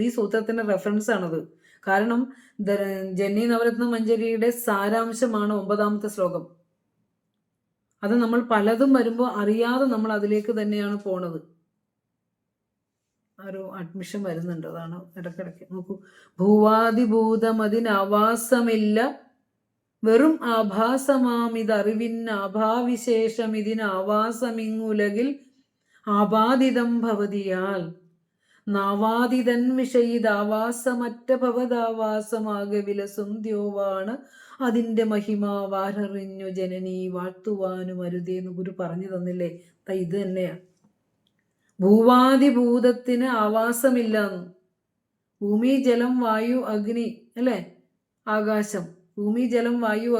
ഈ സൂത്രത്തിന്റെ റെഫറൻസ് ആണത്. കാരണം ജന്നി നവരത്ന മഞ്ജരിയുടെ സാരാംശമാണ് 9ാമത്തെ ശ്ലോകം. അത് നമ്മൾ പലതും വരുമ്പോൾ അറിയാതെ നമ്മൾ അതിലേക്ക് തന്നെയാണ് പോണത്. ഒരു അഡ്മിഷൻ വരുന്നുണ്ട്, അതാണ് ഇടയ്ക്കിടയ്ക്ക്. നോക്കൂ, ഭൂവാദിഭൂതമതിന് ആവാസമില്ല, വെറും ആഭാസമാമിതറിവിന് ആഭാവിശേഷം ഇതിന് ആവാസമിങ്ങുലകിൽ ആപാദിതം ഭവതിയാൽ നാവാദിതൻ വിഷയിതാവാസമറ്റ ഭവതാവാസമാകെ വിലസും ദ്യോവാണ് അതിൻ്റെ മഹിമാവാരറിഞ്ഞു ജനനീ വാഴ്ത്തുവാനും അരുതേന്ന് ഗുരു പറഞ്ഞു തന്നില്ലേ? ഇത് തന്നെയാ ഭൂവാദിഭൂതത്തിന് ആവാസമില്ലാന്ന്. ഭൂമി ജലം വായു അഗ്നി അല്ലേ, ആകാശം. ഭൂമി ജലം വായു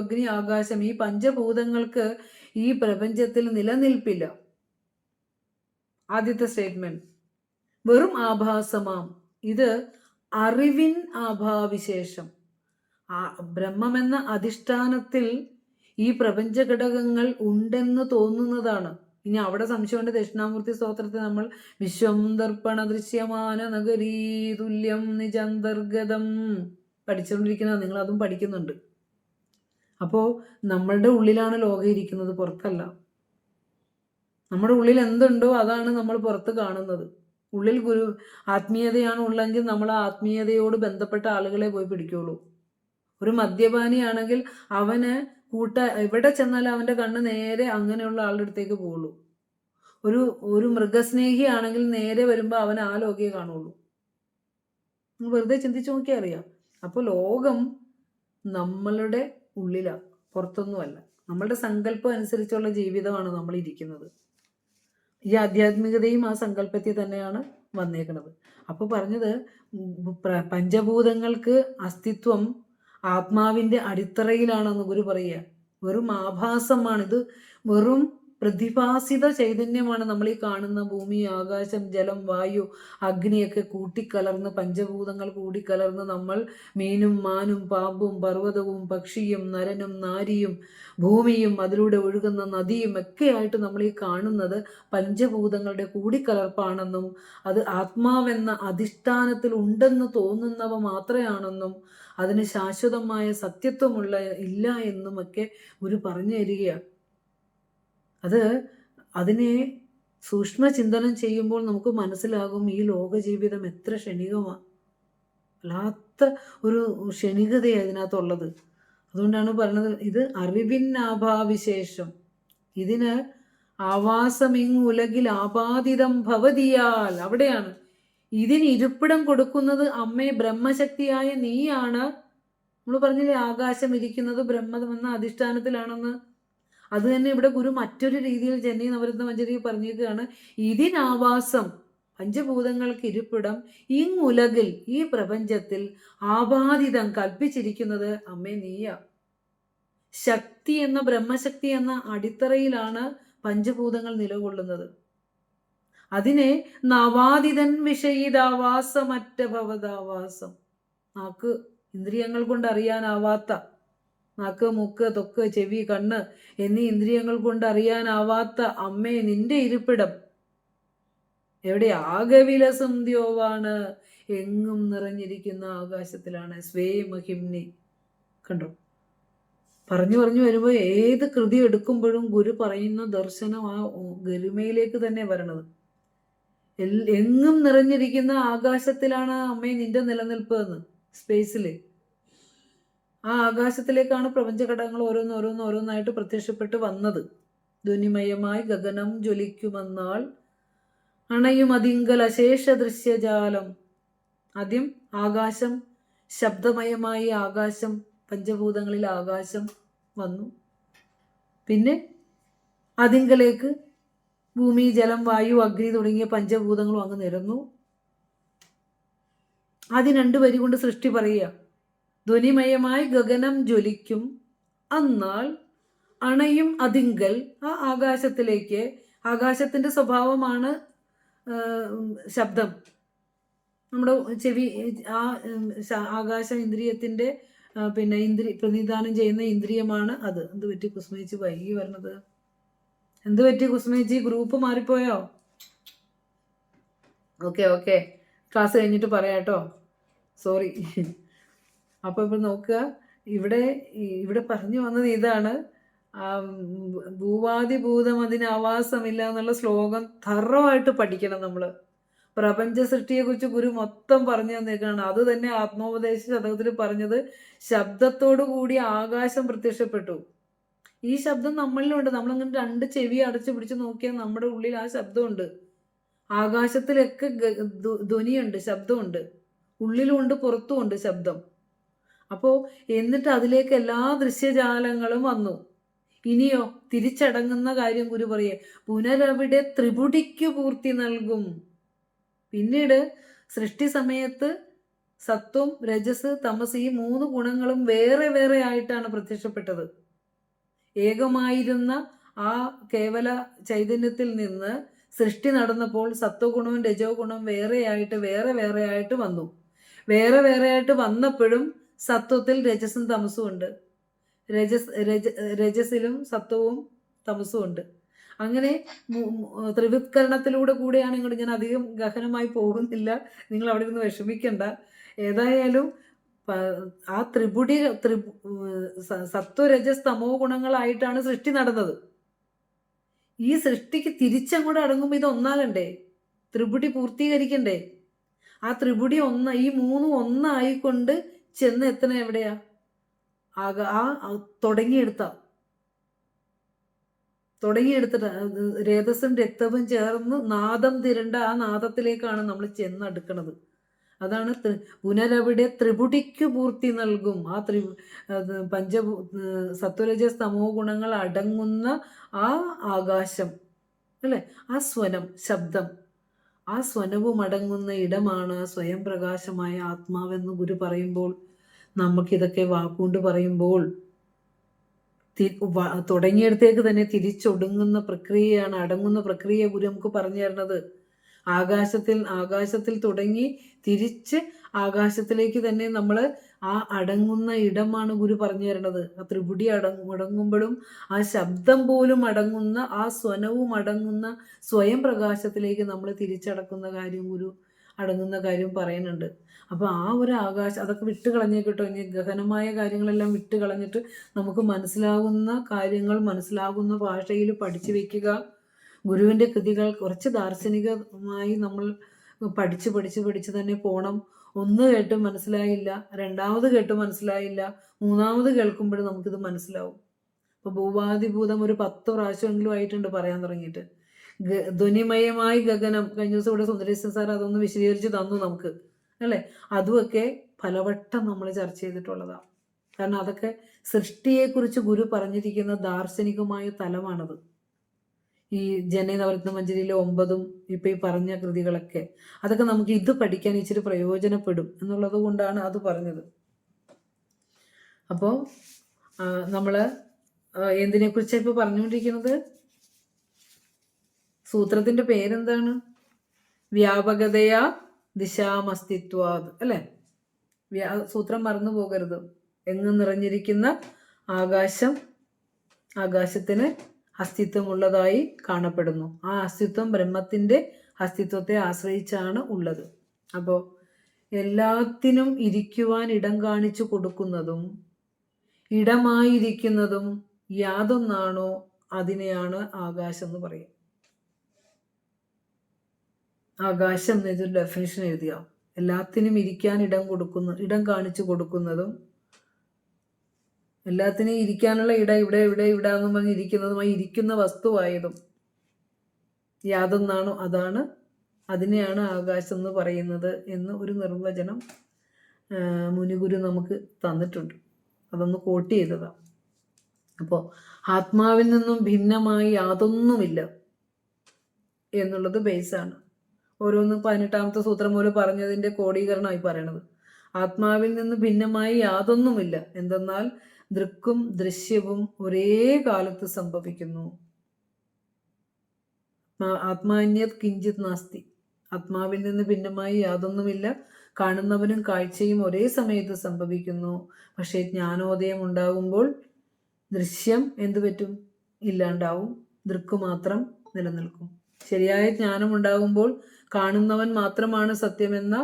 അഗ്നി ആകാശം, ഈ പഞ്ചഭൂതങ്ങൾക്ക് ഈ പ്രപഞ്ചത്തിൽ നിലനിൽപ്പില്ല. ആദ്യത്തെ സ്റ്റേറ്റ്മെന്റ് വെറും ആഭാസമാം. ഇത് അറിവിൻ ആഭാവിശേഷം. ബ്രഹ്മമെന്ന അധിഷ്ഠാനത്തിൽ ഈ പ്രപഞ്ച ഘടകങ്ങൾ ഉണ്ടെന്ന് തോന്നുന്നതാണ്. ഇനി അവിടെ സംശയമുണ്ട്. ദക്ഷിണാമൂർത്തി സ്തോത്രത്തെ നമ്മൾ വിശ്വം ദർപ്പണ ദൃശ്യമാന നഗരീ തുല്യം നിജാന്തർഗതം പഠിച്ചുകൊണ്ടിരിക്കുന്നത്. നിങ്ങൾ അതും പഠിക്കുന്നുണ്ട്. അപ്പോൾ നമ്മളുടെ ഉള്ളിലാണ് ലോകം ഇരിക്കുന്നത്, പുറത്തല്ല. നമ്മുടെ ഉള്ളിൽ എന്തുണ്ടോ അതാണ് നമ്മൾ പുറത്ത് കാണുന്നത്. ഉള്ളിൽ ആത്മീയതയാണ് ഉള്ളെങ്കിൽ നമ്മൾ ആ ആത്മീയതയോട് ബന്ധപ്പെട്ട ആളുകളെ പോയി പിടിക്കുള്ളൂ. ഒരു മദ്യപാനിയാണെങ്കിൽ അവന് എവിടെ ചെന്നാലും അവൻ്റെ കണ്ണ് നേരെ അങ്ങനെയുള്ള ആളുടെ അടുത്തേക്ക് പോകുള്ളൂ. ഒരു മൃഗസ്നേഹിയാണെങ്കിൽ നേരെ വരുമ്പോൾ അവൻ ആ ലോകയെ കാണുള്ളൂ. വെറുതെ ചിന്തിച്ചു നോക്കിയാൽ അറിയാം. അപ്പോൾ ലോകം നമ്മളുടെ ഉള്ളിലാണ്, പുറത്തൊന്നുമല്ല. നമ്മളുടെ സങ്കല്പം അനുസരിച്ചുള്ള ജീവിതമാണ് നമ്മൾ ഇരിക്കുന്നത്. ഈ ആധ്യാത്മികതയും ആ സങ്കല്പത്തിൽ തന്നെയാണ് വന്നേക്കുന്നത്. അപ്പോൾ പറഞ്ഞത് പഞ്ചഭൂതങ്ങൾക്ക് അസ്തിത്വം ആത്മാവിൻ്റെ അടിത്തറയിലാണെന്ന് ഗുരു പറയുക. വെറും ആഭാസമാണിത്, വെറും പ്രതിഭാസിത ചൈതന്യമാണ് നമ്മൾ ഈ കാണുന്ന ഭൂമി, ആകാശം, ജലം, വായു, അഗ്നിയൊക്കെ കൂട്ടിക്കലർന്ന്, പഞ്ചഭൂതങ്ങൾ കൂടിക്കലർന്ന് നമ്മൾ മീനും മാനും പാമ്പും പർവ്വതവും പക്ഷിയും നരനും നാരിയും ഭൂമിയും അതിലൂടെ ഒഴുകുന്ന നദിയും ഒക്കെ ആയിട്ട് നമ്മൾ ഈ കാണുന്നത് പഞ്ചഭൂതങ്ങളുടെ കൂടിക്കലർപ്പാണെന്നും അത് ആത്മാവെന്ന അധിഷ്ഠാനത്തിൽ ഉണ്ടെന്ന് തോന്നുന്നവ മാത്രമാണെന്നും അതിന് ശാശ്വതമായ സത്യത്വമുള്ള ഇല്ല എന്നുമൊക്കെ ഗുരു പറഞ്ഞു തരികയാണ്. അതിനെ സൂക്ഷ്മ ചിന്തനം ചെയ്യുമ്പോൾ നമുക്ക് മനസ്സിലാകും ഈ ലോകജീവിതം എത്ര ക്ഷണികമാണ്. വല്ലാത്ത ഒരു ക്ഷണികതയാണ് ഇതിനകത്തുള്ളത്. അതുകൊണ്ടാണ് പറഞ്ഞത് ഇത് അറിവിന്നാഭാവിശേഷം, ഇതിന് ആവാസമിങ്ങുലകിൽ ആപാദിതം ഭവതിയാൽ. അവിടെയാണ് ഇതിന് ഇരിപ്പിടം കൊടുക്കുന്നത് അമ്മേ ബ്രഹ്മശക്തിയായ നീയാണ്. നമ്മൾ പറഞ്ഞില്ലേ ആകാശം ഇരിക്കുന്നത് ബ്രഹ്മമെന്ന അധിഷ്ഠാനത്തിലാണെന്ന്. അത് തന്നെ ഇവിടെ ഗുരു മറ്റൊരു രീതിയിൽ ജന്നി നവരത്ന മഞ്ജരി പറഞ്ഞിരിക്കുകയാണ്. ഇതിനാവാസം, പഞ്ചഭൂതങ്ങൾക്ക് ഇരിപ്പിടം ഇങ്ങുലകിൽ ഈ പ്രപഞ്ചത്തിൽ ആപാദിതം കൽപ്പിച്ചിരിക്കുന്നത് അമ്മേ നീയാ. ശക്തി എന്ന ബ്രഹ്മശക്തി എന്ന അടിത്തറയിലാണ് പഞ്ചഭൂതങ്ങൾ നിലകൊള്ളുന്നത്. അതിനെ നവാദിതൻ വിഷയിതാവാസമറ്റ ഭവതാവാസം. നാക്ക് ഇന്ദ്രിയങ്ങൾ കൊണ്ട് അറിയാനാവാത്ത, നാക്ക് മൂക്ക് തൊക്ക് ചെവി കണ്ണ് എന്നീ ഇന്ദ്രിയങ്ങൾ കൊണ്ട് അറിയാനാവാത്ത അമ്മേ നിന്റെ ഇരിപ്പിടം എവിടെ? ആകവിലസം ദ്യോവാണ്, എങ്ങും നിറഞ്ഞിരിക്കുന്ന ആകാശത്തിലാണ്. സ്വേ മഹിംനി. കണ്ടോ? പറഞ്ഞു പറഞ്ഞു വരുമ്പോൾ ഏത് കൃതി എടുക്കുമ്പോഴും ഗുരു പറയുന്ന ദർശനം ആ ഗരിമയിലേക്ക് തന്നെ വരണത്. എങ്ങും നിറഞ്ഞിരിക്കുന്ന ആകാശത്തിലാണ് അമ്മേ നിന്റെ നിലനിൽപ്പ് എന്ന്. സ്പേസില് ആ ആകാശത്തിലേക്കാണ് പ്രപഞ്ചഘടകങ്ങൾ ഓരോന്നായിട്ട് പ്രത്യക്ഷപ്പെട്ട് വന്നത്. ധ്വനിമയമായി ഗഗനം ജ്വലിക്കുമെന്നാൾ അണയും അതിങ്കൽ അശേഷ ദൃശ്യജാലം. ആദ്യം ആകാശം, ശബ്ദമയമായി ആകാശം, പഞ്ചഭൂതങ്ങളിൽ ആകാശം വന്നു. പിന്നെ അതിങ്കലേക്ക് ഭൂമി, ജലം, വായു, അഗ്നി തുടങ്ങിയ പഞ്ചഭൂതങ്ങളും അങ്ങ് നിരന്നു. ആദ്യം 2 വരി കൊണ്ട് സൃഷ്ടി പറയുക. ധ്വനിമയമായി ഗഗനം ജ്വലിക്കും എന്നാൽ അണയും അതിങ്കൽ ആ ആകാശത്തിലേക്ക്. ആകാശത്തിന്റെ സ്വഭാവമാണ് ശബ്ദം. നമ്മുടെ ചെവി ആ ആകാശ ഇന്ദ്രിയത്തിന്റെ പിന്നെ പ്രതിനിധാനം ചെയ്യുന്ന ഇന്ദ്രിയമാണ് അത്. എന്ത് പറ്റി കുസുമേച്ചി വൈകി വരണത്? എന്ത് പറ്റി കുസുമേച്ചി? ഗ്രൂപ്പ് മാറിപ്പോയോ? ഓക്കെ ക്ലാസ് കഴിഞ്ഞിട്ട് പറയാട്ടോ, സോറി. അപ്പോൾ ഇപ്പോൾ നോക്കുക, ഇവിടെ പറഞ്ഞു വന്നത് ഇതാണ്. ഭൂവാദിഭൂതം അതിന് ആവാസമില്ല എന്നുള്ള ശ്ലോകം തറവായിട്ട് പഠിക്കണം നമ്മൾ. പ്രപഞ്ച സൃഷ്ടിയെക്കുറിച്ച് ഗുരു മൊത്തം പറഞ്ഞു തന്നേക്കാണ്. അത് തന്നെ ആത്മോപദേശ ശതകത്തിൽ പറഞ്ഞത് ശബ്ദത്തോടു കൂടി ആകാശം പ്രത്യക്ഷപ്പെട്ടു. ഈ ശബ്ദം നമ്മളിലുണ്ട്. നമ്മളങ്ങനെ 2 ചെവി അടച്ചു പിടിച്ച് നോക്കിയാൽ നമ്മുടെ ഉള്ളിൽ ആ ശബ്ദമുണ്ട്. ആകാശത്തിലൊക്കെ ധ്വനിയുണ്ട്, ശബ്ദമുണ്ട്. ഉള്ളിലുമുണ്ട്, പുറത്തുമുണ്ട് ശബ്ദം. അപ്പോൾ എന്നിട്ട് അതിലേക്ക് എല്ലാ ദൃശ്യജാലങ്ങളും വന്നു. ഇനിയോ തിരിച്ചടങ്ങുന്ന കാര്യം ഗുരു പറയേ, പുനരവിടെ ത്രിപുടിക്ക് പൂർത്തി നൽകും. പിന്നീട് സൃഷ്ടി സമയത്ത് സത്വം, രജസ്, തമസ് ഈ 3 ഗുണങ്ങളും വേറെ വേറെ ആയിട്ടാണ് പ്രത്യക്ഷപ്പെട്ടത്. ഏകമായിരുന്ന ആ കേവല ചൈതന്യത്തിൽ നിന്ന് സൃഷ്ടി നടന്നപ്പോൾ സത്വഗുണവും രജോ ഗുണവും വേറെ ആയിട്ട് വന്നു. വേറെ ആയിട്ട് വന്നപ്പോഴും സത്വത്തിൽ രജസും തമസും ഉണ്ട്. രജസിലും സത്വവും തമസും ഉണ്ട്. അങ്ങനെ കൂടെയാണ് ഇങ്ങോട്ട്. ഞാൻ അധികം ഗഹനമായി പോകുന്നില്ല, നിങ്ങൾ അവിടെ നിന്ന് വിഷമിക്കണ്ട. ഏതായാലും ആ ത്രിപുടി സത്വരജസ് തമോ ഗുണങ്ങളായിട്ടാണ് സൃഷ്ടി നടന്നത്. ഈ സൃഷ്ടിക്ക് തിരിച്ചങ്ങോട്ട് അടങ്ങുമ്പോൾ ഇത് ഒന്നാകണ്ടേ? ത്രിപുടി പൂർത്തീകരിക്കണ്ടേ? ആ ത്രിപുടി ഈ 3 ഒന്നായിക്കൊണ്ട് ചെന്ന് എത്തണ എവിടെയാ? തുടങ്ങിയെടുത്തിട്ട് രേതസ്സും രക്തവും ചേർന്ന് നാദം തിരണ്ട ആ നാദത്തിലേക്കാണ് നമ്മൾ ചെന്നടുക്കണത്. അതാണ് പുനരവിടെ ത്രിപുടിക്ക് പൂർത്തി നൽകും. ആ സത്വരജസ് തമോ ഗുണങ്ങൾ അടങ്ങുന്ന ആ ആകാശം അല്ലേ, ആ സ്വനം, ശബ്ദം, ആ സ്വനവും അടങ്ങുന്ന ഇടമാണ് സ്വയം പ്രകാശമായ ആത്മാവെന്ന് ഗുരു പറയുമ്പോൾ, നമുക്കിതൊക്കെ വാക്കുകൊണ്ട് പറയുമ്പോൾ തുടങ്ങിയിടത്തേക്ക് തന്നെ തിരിച്ചൊടുങ്ങുന്ന പ്രക്രിയയാണ്, അടങ്ങുന്ന പ്രക്രിയ ഗുരു നമുക്ക് പറഞ്ഞു തരുന്നത്. ആകാശത്തിൽ തുടങ്ങി തിരിച്ച് ആകാശത്തിലേക്ക് തന്നെ നമ്മൾ ആ അടങ്ങുന്ന ഇടമാണ് ഗുരു പറഞ്ഞു തരുന്നത്. ആ ത്രിപുടി അടങ്ങുമ്പോഴും ആ ശബ്ദം പോലും അടങ്ങുന്ന, ആ സ്വനവും അടങ്ങുന്ന സ്വയം പ്രകാശത്തിലേക്ക് നമ്മൾ തിരിച്ചടക്കുന്ന കാര്യം ഗുരു അടങ്ങുന്ന കാര്യം പറയുന്നുണ്ട്. അപ്പോൾ ആ ഒരു ആകാശം അതൊക്കെ വിട്ട് കളഞ്ഞേക്കിട്ടോ. ഇനി ഗഹനമായ കാര്യങ്ങളെല്ലാം വിട്ട് കളഞ്ഞിട്ട് നമുക്ക് മനസ്സിലാകുന്ന കാര്യങ്ങൾ മനസ്സിലാകുന്ന ഭാഷയിൽ പഠിച്ചു വെക്കുക. ഗുരുവിൻ്റെ കൃതികൾ കുറച്ച് ദാർശനികമായി നമ്മൾ പഠിച്ച് തന്നെ പോകണം. 1 കേട്ട് മനസ്സിലായില്ല, 2ാമത് കേട്ട് മനസ്സിലായില്ല, 3ാമത് കേൾക്കുമ്പോഴും നമുക്കിത് മനസ്സിലാവും. ഇപ്പോൾ ഭൂവാദിഭൂതം ഒരു 10 പ്രാവശ്യമെങ്കിലും ആയിട്ടുണ്ട് പറയാൻ തുടങ്ങിയിട്ട്. ധ്വനിമയമായി ഗഗനം, കഴിഞ്ഞ ദിവസം ഇവിടെ സുന്ദരേശൻ സാർ അതൊന്ന് വിശദീകരിച്ച് തന്നു നമുക്ക് അല്ലേ. അതുമൊക്കെ പലവട്ടം നമ്മൾ ചർച്ച ചെയ്തിട്ടുള്ളതാണ്. കാരണം അതൊക്കെ സൃഷ്ടിയെക്കുറിച്ച് ഗുരു പറഞ്ഞിരിക്കുന്ന ദാർശനികമായ തലമാണത്. ഈ ജനേ നവരത്ന മഞ്ജരിയിലെ 9ഉം ഇപ്പം ഈ പറഞ്ഞ കൃതികളൊക്കെ, അതൊക്കെ നമുക്ക് ഇത് പഠിക്കാൻ ഇച്ചിരി പ്രയോജനപ്പെടും എന്നുള്ളത് കൊണ്ടാണ് അത് പറഞ്ഞത്. അപ്പോൾ നമ്മൾ എന്തിനെക്കുറിച്ചാണ് ഇപ്പോൾ പറഞ്ഞുകൊണ്ടിരിക്കുന്നത്? സൂത്രത്തിൻ്റെ പേരെന്താണ്? വ്യാപകതയാ ദിശാമസ്തിത്വാത് അല്ലേ? സൂത്രം മറന്നു പോകരുത്. എങ്ങും നിറഞ്ഞിരിക്കുന്ന ആകാശം, ആകാശത്തിന് അസ്തിത്വമുള്ളതായി കാണപ്പെടുന്നു. ആ അസ്തിത്വം ബ്രഹ്മത്തിൻ്റെ അസ്തിത്വത്തെ ആശ്രയിച്ചാണ് ഉള്ളത്. അപ്പോൾ എല്ലാത്തിനും ഇരിക്കുവാൻ ഇടം കാണിച്ചു കൊടുക്കുന്നതും ഇടമായിരിക്കുന്നതും യാതൊന്നാണോ അതിനെയാണ് ആകാശം എന്ന് പറയുക. ആകാശം എന്നൊരു ഡെഫിനിഷൻ എഴുതിയ എല്ലാത്തിനും ഇരിക്കാൻ ഇടം കാണിച്ചു കൊടുക്കുന്നതും എല്ലാത്തിനും ഇരിക്കാനുള്ള ഇവിടെ എന്ന് പറഞ്ഞ് ഇരിക്കുന്നതുമായി ഇരിക്കുന്ന വസ്തുവായതും യാതൊന്നാണോ അതിനെയാണ് ആകാശം എന്ന് പറയുന്നത് എന്ന് ഒരു നിർവചനം മുനിഗുരു നമുക്ക് തന്നിട്ടുണ്ട്. അതൊന്ന് കോട്ട് ചെയ്തതാണ്. അപ്പോൾ ആത്മാവിൽ നിന്നും ഭിന്നമായി യാതൊന്നുമില്ല എന്നുള്ളത് ബേസാണ്. ഓരോന്ന് 18ാമത്തെ സൂത്രം പോലെ പറഞ്ഞതിൻ്റെ കോഡീകരണമായി പറയണത്. ആത്മാവിൽ നിന്ന് ഭിന്നമായി യാതൊന്നുമില്ല. എന്തെന്നാൽ ദൃക്കും ദൃശ്യവും ഒരേ കാലത്ത് സംഭവിക്കുന്നു. ആത്മാന്യത് കിഞ്ചിത് നാസ്തി. ആത്മാവിൽ നിന്ന് ഭിന്നമായി യാതൊന്നുമില്ല. കാണുന്നവനും കാഴ്ചയും ഒരേ സമയത്ത് സംഭവിക്കുന്നു. പക്ഷേ ജ്ഞാനോദയം ഉണ്ടാകുമ്പോൾ ദൃശ്യം എന്തു പറ്റും? ഇല്ലാണ്ടാവും. ദൃക്ക് മാത്രം നിലനിൽക്കും. ശരിയായ ജ്ഞാനം ഉണ്ടാകുമ്പോൾ കാണുന്നവൻ മാത്രമാണ് സത്യമെന്ന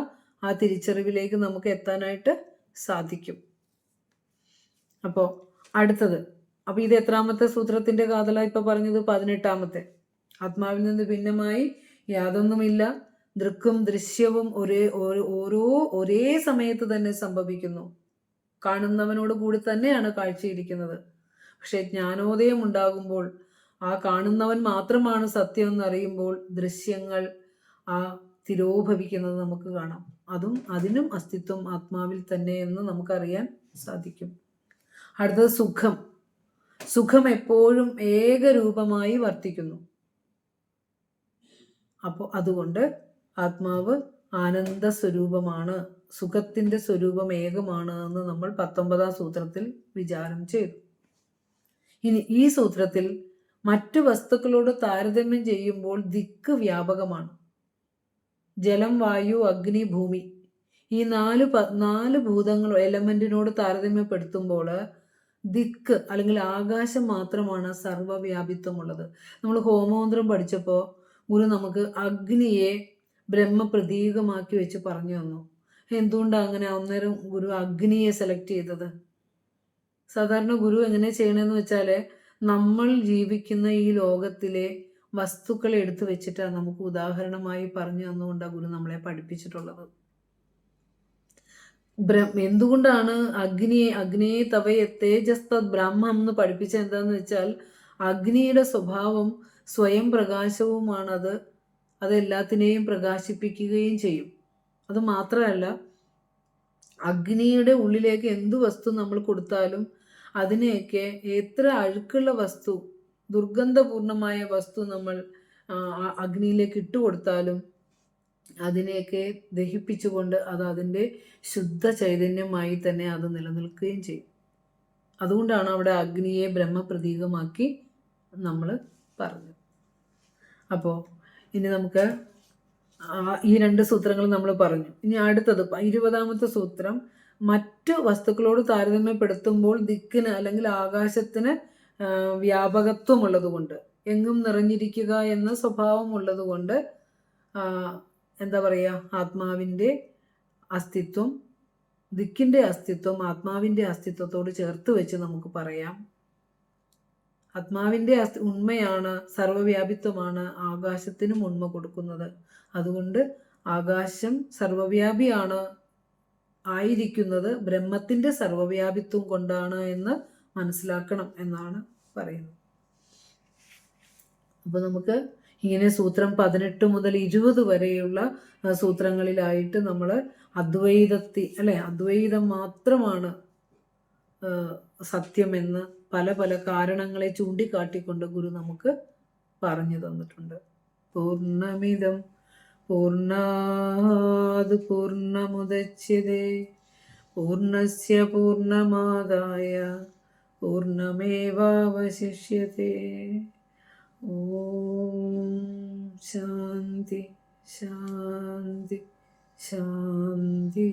ആ തിരിച്ചറിവിലേക്ക് നമുക്ക് എത്താനായിട്ട് സാധിക്കും. അപ്പോൾ അടുത്തത്, അപ്പോൾ ഇത് എത്രാമത്തെ സൂത്രത്തിൻ്റെ കാതല ഇപ്പം പറഞ്ഞത്? 18ാമത്തെ. ആത്മാവിൽ നിന്ന് ഭിന്നമായി യാതൊന്നുമില്ല. ദൃക്കും ദൃശ്യവും ഒരേ സമയത്ത് തന്നെ സംഭവിക്കുന്നു. കാണുന്നവനോട് കൂടി തന്നെയാണ് കാഴ്ചയിരിക്കുന്നത്. പക്ഷെ ജ്ഞാനോദയം ഉണ്ടാകുമ്പോൾ ആ കാണുന്നവൻ മാത്രമാണ് സത്യം എന്നറിയുമ്പോൾ ദൃശ്യങ്ങൾ തിരോഭവിക്കുന്നത് നമുക്ക് കാണാം. അതിനും അസ്തിത്വം ആത്മാവിൽ തന്നെ എന്ന് നമുക്കറിയാൻ സാധിക്കും. അടുത്തത് സുഖം. സുഖം എപ്പോഴും ഏകരൂപമായി വർത്തിക്കുന്നു. അപ്പോൾ അതുകൊണ്ട് ആത്മാവ് ആനന്ദ സ്വരൂപമാണ്. സുഖത്തിൻ്റെ സ്വരൂപം ഏകമാണ് എന്ന് നമ്മൾ 19ാം സൂത്രത്തിൽ വിചാരം ചെയ്തു. ഇനി ഈ സൂത്രത്തിൽ മറ്റു വസ്തുക്കളോട് താരതമ്യം ചെയ്യുമ്പോൾ ദിക്ക് വ്യാപകമാണ്. ജലം, വായു, അഗ്നി, ഭൂമി, ഈ നാല് ഭൂതങ്ങൾ എലമെന്റിനോട് താരതമ്യപ്പെടുത്തുമ്പോൾ ദിക്ക് അല്ലെങ്കിൽ ആകാശം മാത്രമാണ് സർവ്വവ്യാപിത്വമുള്ളത്. നമ്മൾ ഹോമമന്ത്രം പഠിച്ചപ്പോൾ ഗുരു നമുക്ക് അഗ്നിയെ ബ്രഹ്മപ്രതീകമാക്കി വെച്ച് പറഞ്ഞു തന്നു. എന്തുകൊണ്ടാണ് അങ്ങനെ അന്നേരം ഗുരു അഗ്നിയെ സെലക്ട് ചെയ്തത്? സാധാരണ ഗുരു എങ്ങനെ ചെയ്യണമെന്ന് വെച്ചാൽ നമ്മൾ ജീവിക്കുന്ന ഈ ലോകത്തിലെ വസ്തുക്കളെ എടുത്തു വെച്ചിട്ടാണ് നമുക്ക് ഉദാഹരണമായി പറഞ്ഞു തന്നുകൊണ്ടാണ് ഗുരു നമ്മളെ പഠിപ്പിച്ചിട്ടുള്ളത്. എന്തുകൊണ്ടാണ് അഗ്നിയെ തവയെ തേജസ്തത് ബ്രഹ്മം എന്ന് പഠിപ്പിച്ചത്? എന്താന്ന് വെച്ചാൽ അഗ്നിയുടെ സ്വഭാവം സ്വയം പ്രകാശവുമാണത്. അത് എല്ലാത്തിനെയും പ്രകാശിപ്പിക്കുകയും ചെയ്യും. അത് മാത്രമല്ല, അഗ്നിയുടെ ഉള്ളിലേക്ക് എന്ത് വസ്തു നമ്മൾ കൊടുത്താലും അതിനെയൊക്കെ എത്ര അഴുക്കുള്ള വസ്തു, ദുർഗന്ധപൂർണമായ വസ്തു നമ്മൾ അഗ്നിയിലേക്ക് ഇട്ടുകൊടുത്താലും അതിനെയൊക്കെ ദഹിപ്പിച്ചുകൊണ്ട് അത് അതിൻ്റെ ശുദ്ധ ചൈതന്യമായി തന്നെ അത് നിലനിൽക്കുകയും ചെയ്യും. അതുകൊണ്ടാണ് അവിടെ അഗ്നിയെ ബ്രഹ്മപ്രതീകമാക്കി നമ്മൾ പറഞ്ഞത്. അപ്പോൾ ഇനി നമുക്ക് ഈ 2 സൂത്രങ്ങൾ നമ്മൾ പറഞ്ഞു. ഇനി അടുത്തത് 20ാമത്തെ സൂത്രം. മറ്റു വസ്തുക്കളോട് താരതമ്യപ്പെടുത്തുമ്പോൾ ദിക്കിന് അല്ലെങ്കിൽ ആകാശത്തിന് വ്യാപകത്വമുള്ളത് കൊണ്ട്, എങ്ങും നിറഞ്ഞിരിക്കുക എന്ന സ്വഭാവം ഉള്ളത് കൊണ്ട് എന്താ പറയുക, ആത്മാവിൻ്റെ അസ്തിത്വം, ദിക്കിൻ്റെ അസ്തിത്വം ആത്മാവിൻ്റെ അസ്തിത്വത്തോട് ചേർത്ത് വെച്ച് നമുക്ക് പറയാം. ആത്മാവിൻ്റെ ഉണ്മയാണ്, സർവ്വവ്യാപിത്വമാണ് ആകാശത്തിനും ഉണ്മ കൊടുക്കുന്നത്. അതുകൊണ്ട് ആകാശം സർവ്വവ്യാപിയാണ്, ആയിരിക്കുന്നത് ബ്രഹ്മത്തിൻ്റെ സർവ്വവ്യാപിത്വം കൊണ്ടാണ് എന്ന് മനസ്സിലാക്കണം എന്നാണ് പറയുന്നത്. അപ്പോൾ നമുക്ക് ഇങ്ങനെ സൂത്രം 18 മുതൽ 20 വരെയുള്ള സൂത്രങ്ങളിലായിട്ട് നമ്മൾ അദ്വൈതം മാത്രമാണ് സത്യമെന്ന് പല കാരണങ്ങളെ ചൂണ്ടിക്കാട്ടിക്കൊണ്ട് ഗുരു നമുക്ക് പറഞ്ഞു തന്നിട്ടുണ്ട്. പൂർണ്ണമിദം പൂർണ്ണാത് പൂർണ്ണമുദച്യതേ പൂർണ്ണസ്യ പൂർണ്ണമാദായ പൂർണ്ണമേവാവശിഷ്യത്തെ. ഓം ശാന്തി ശാന്തി ശാന്തി.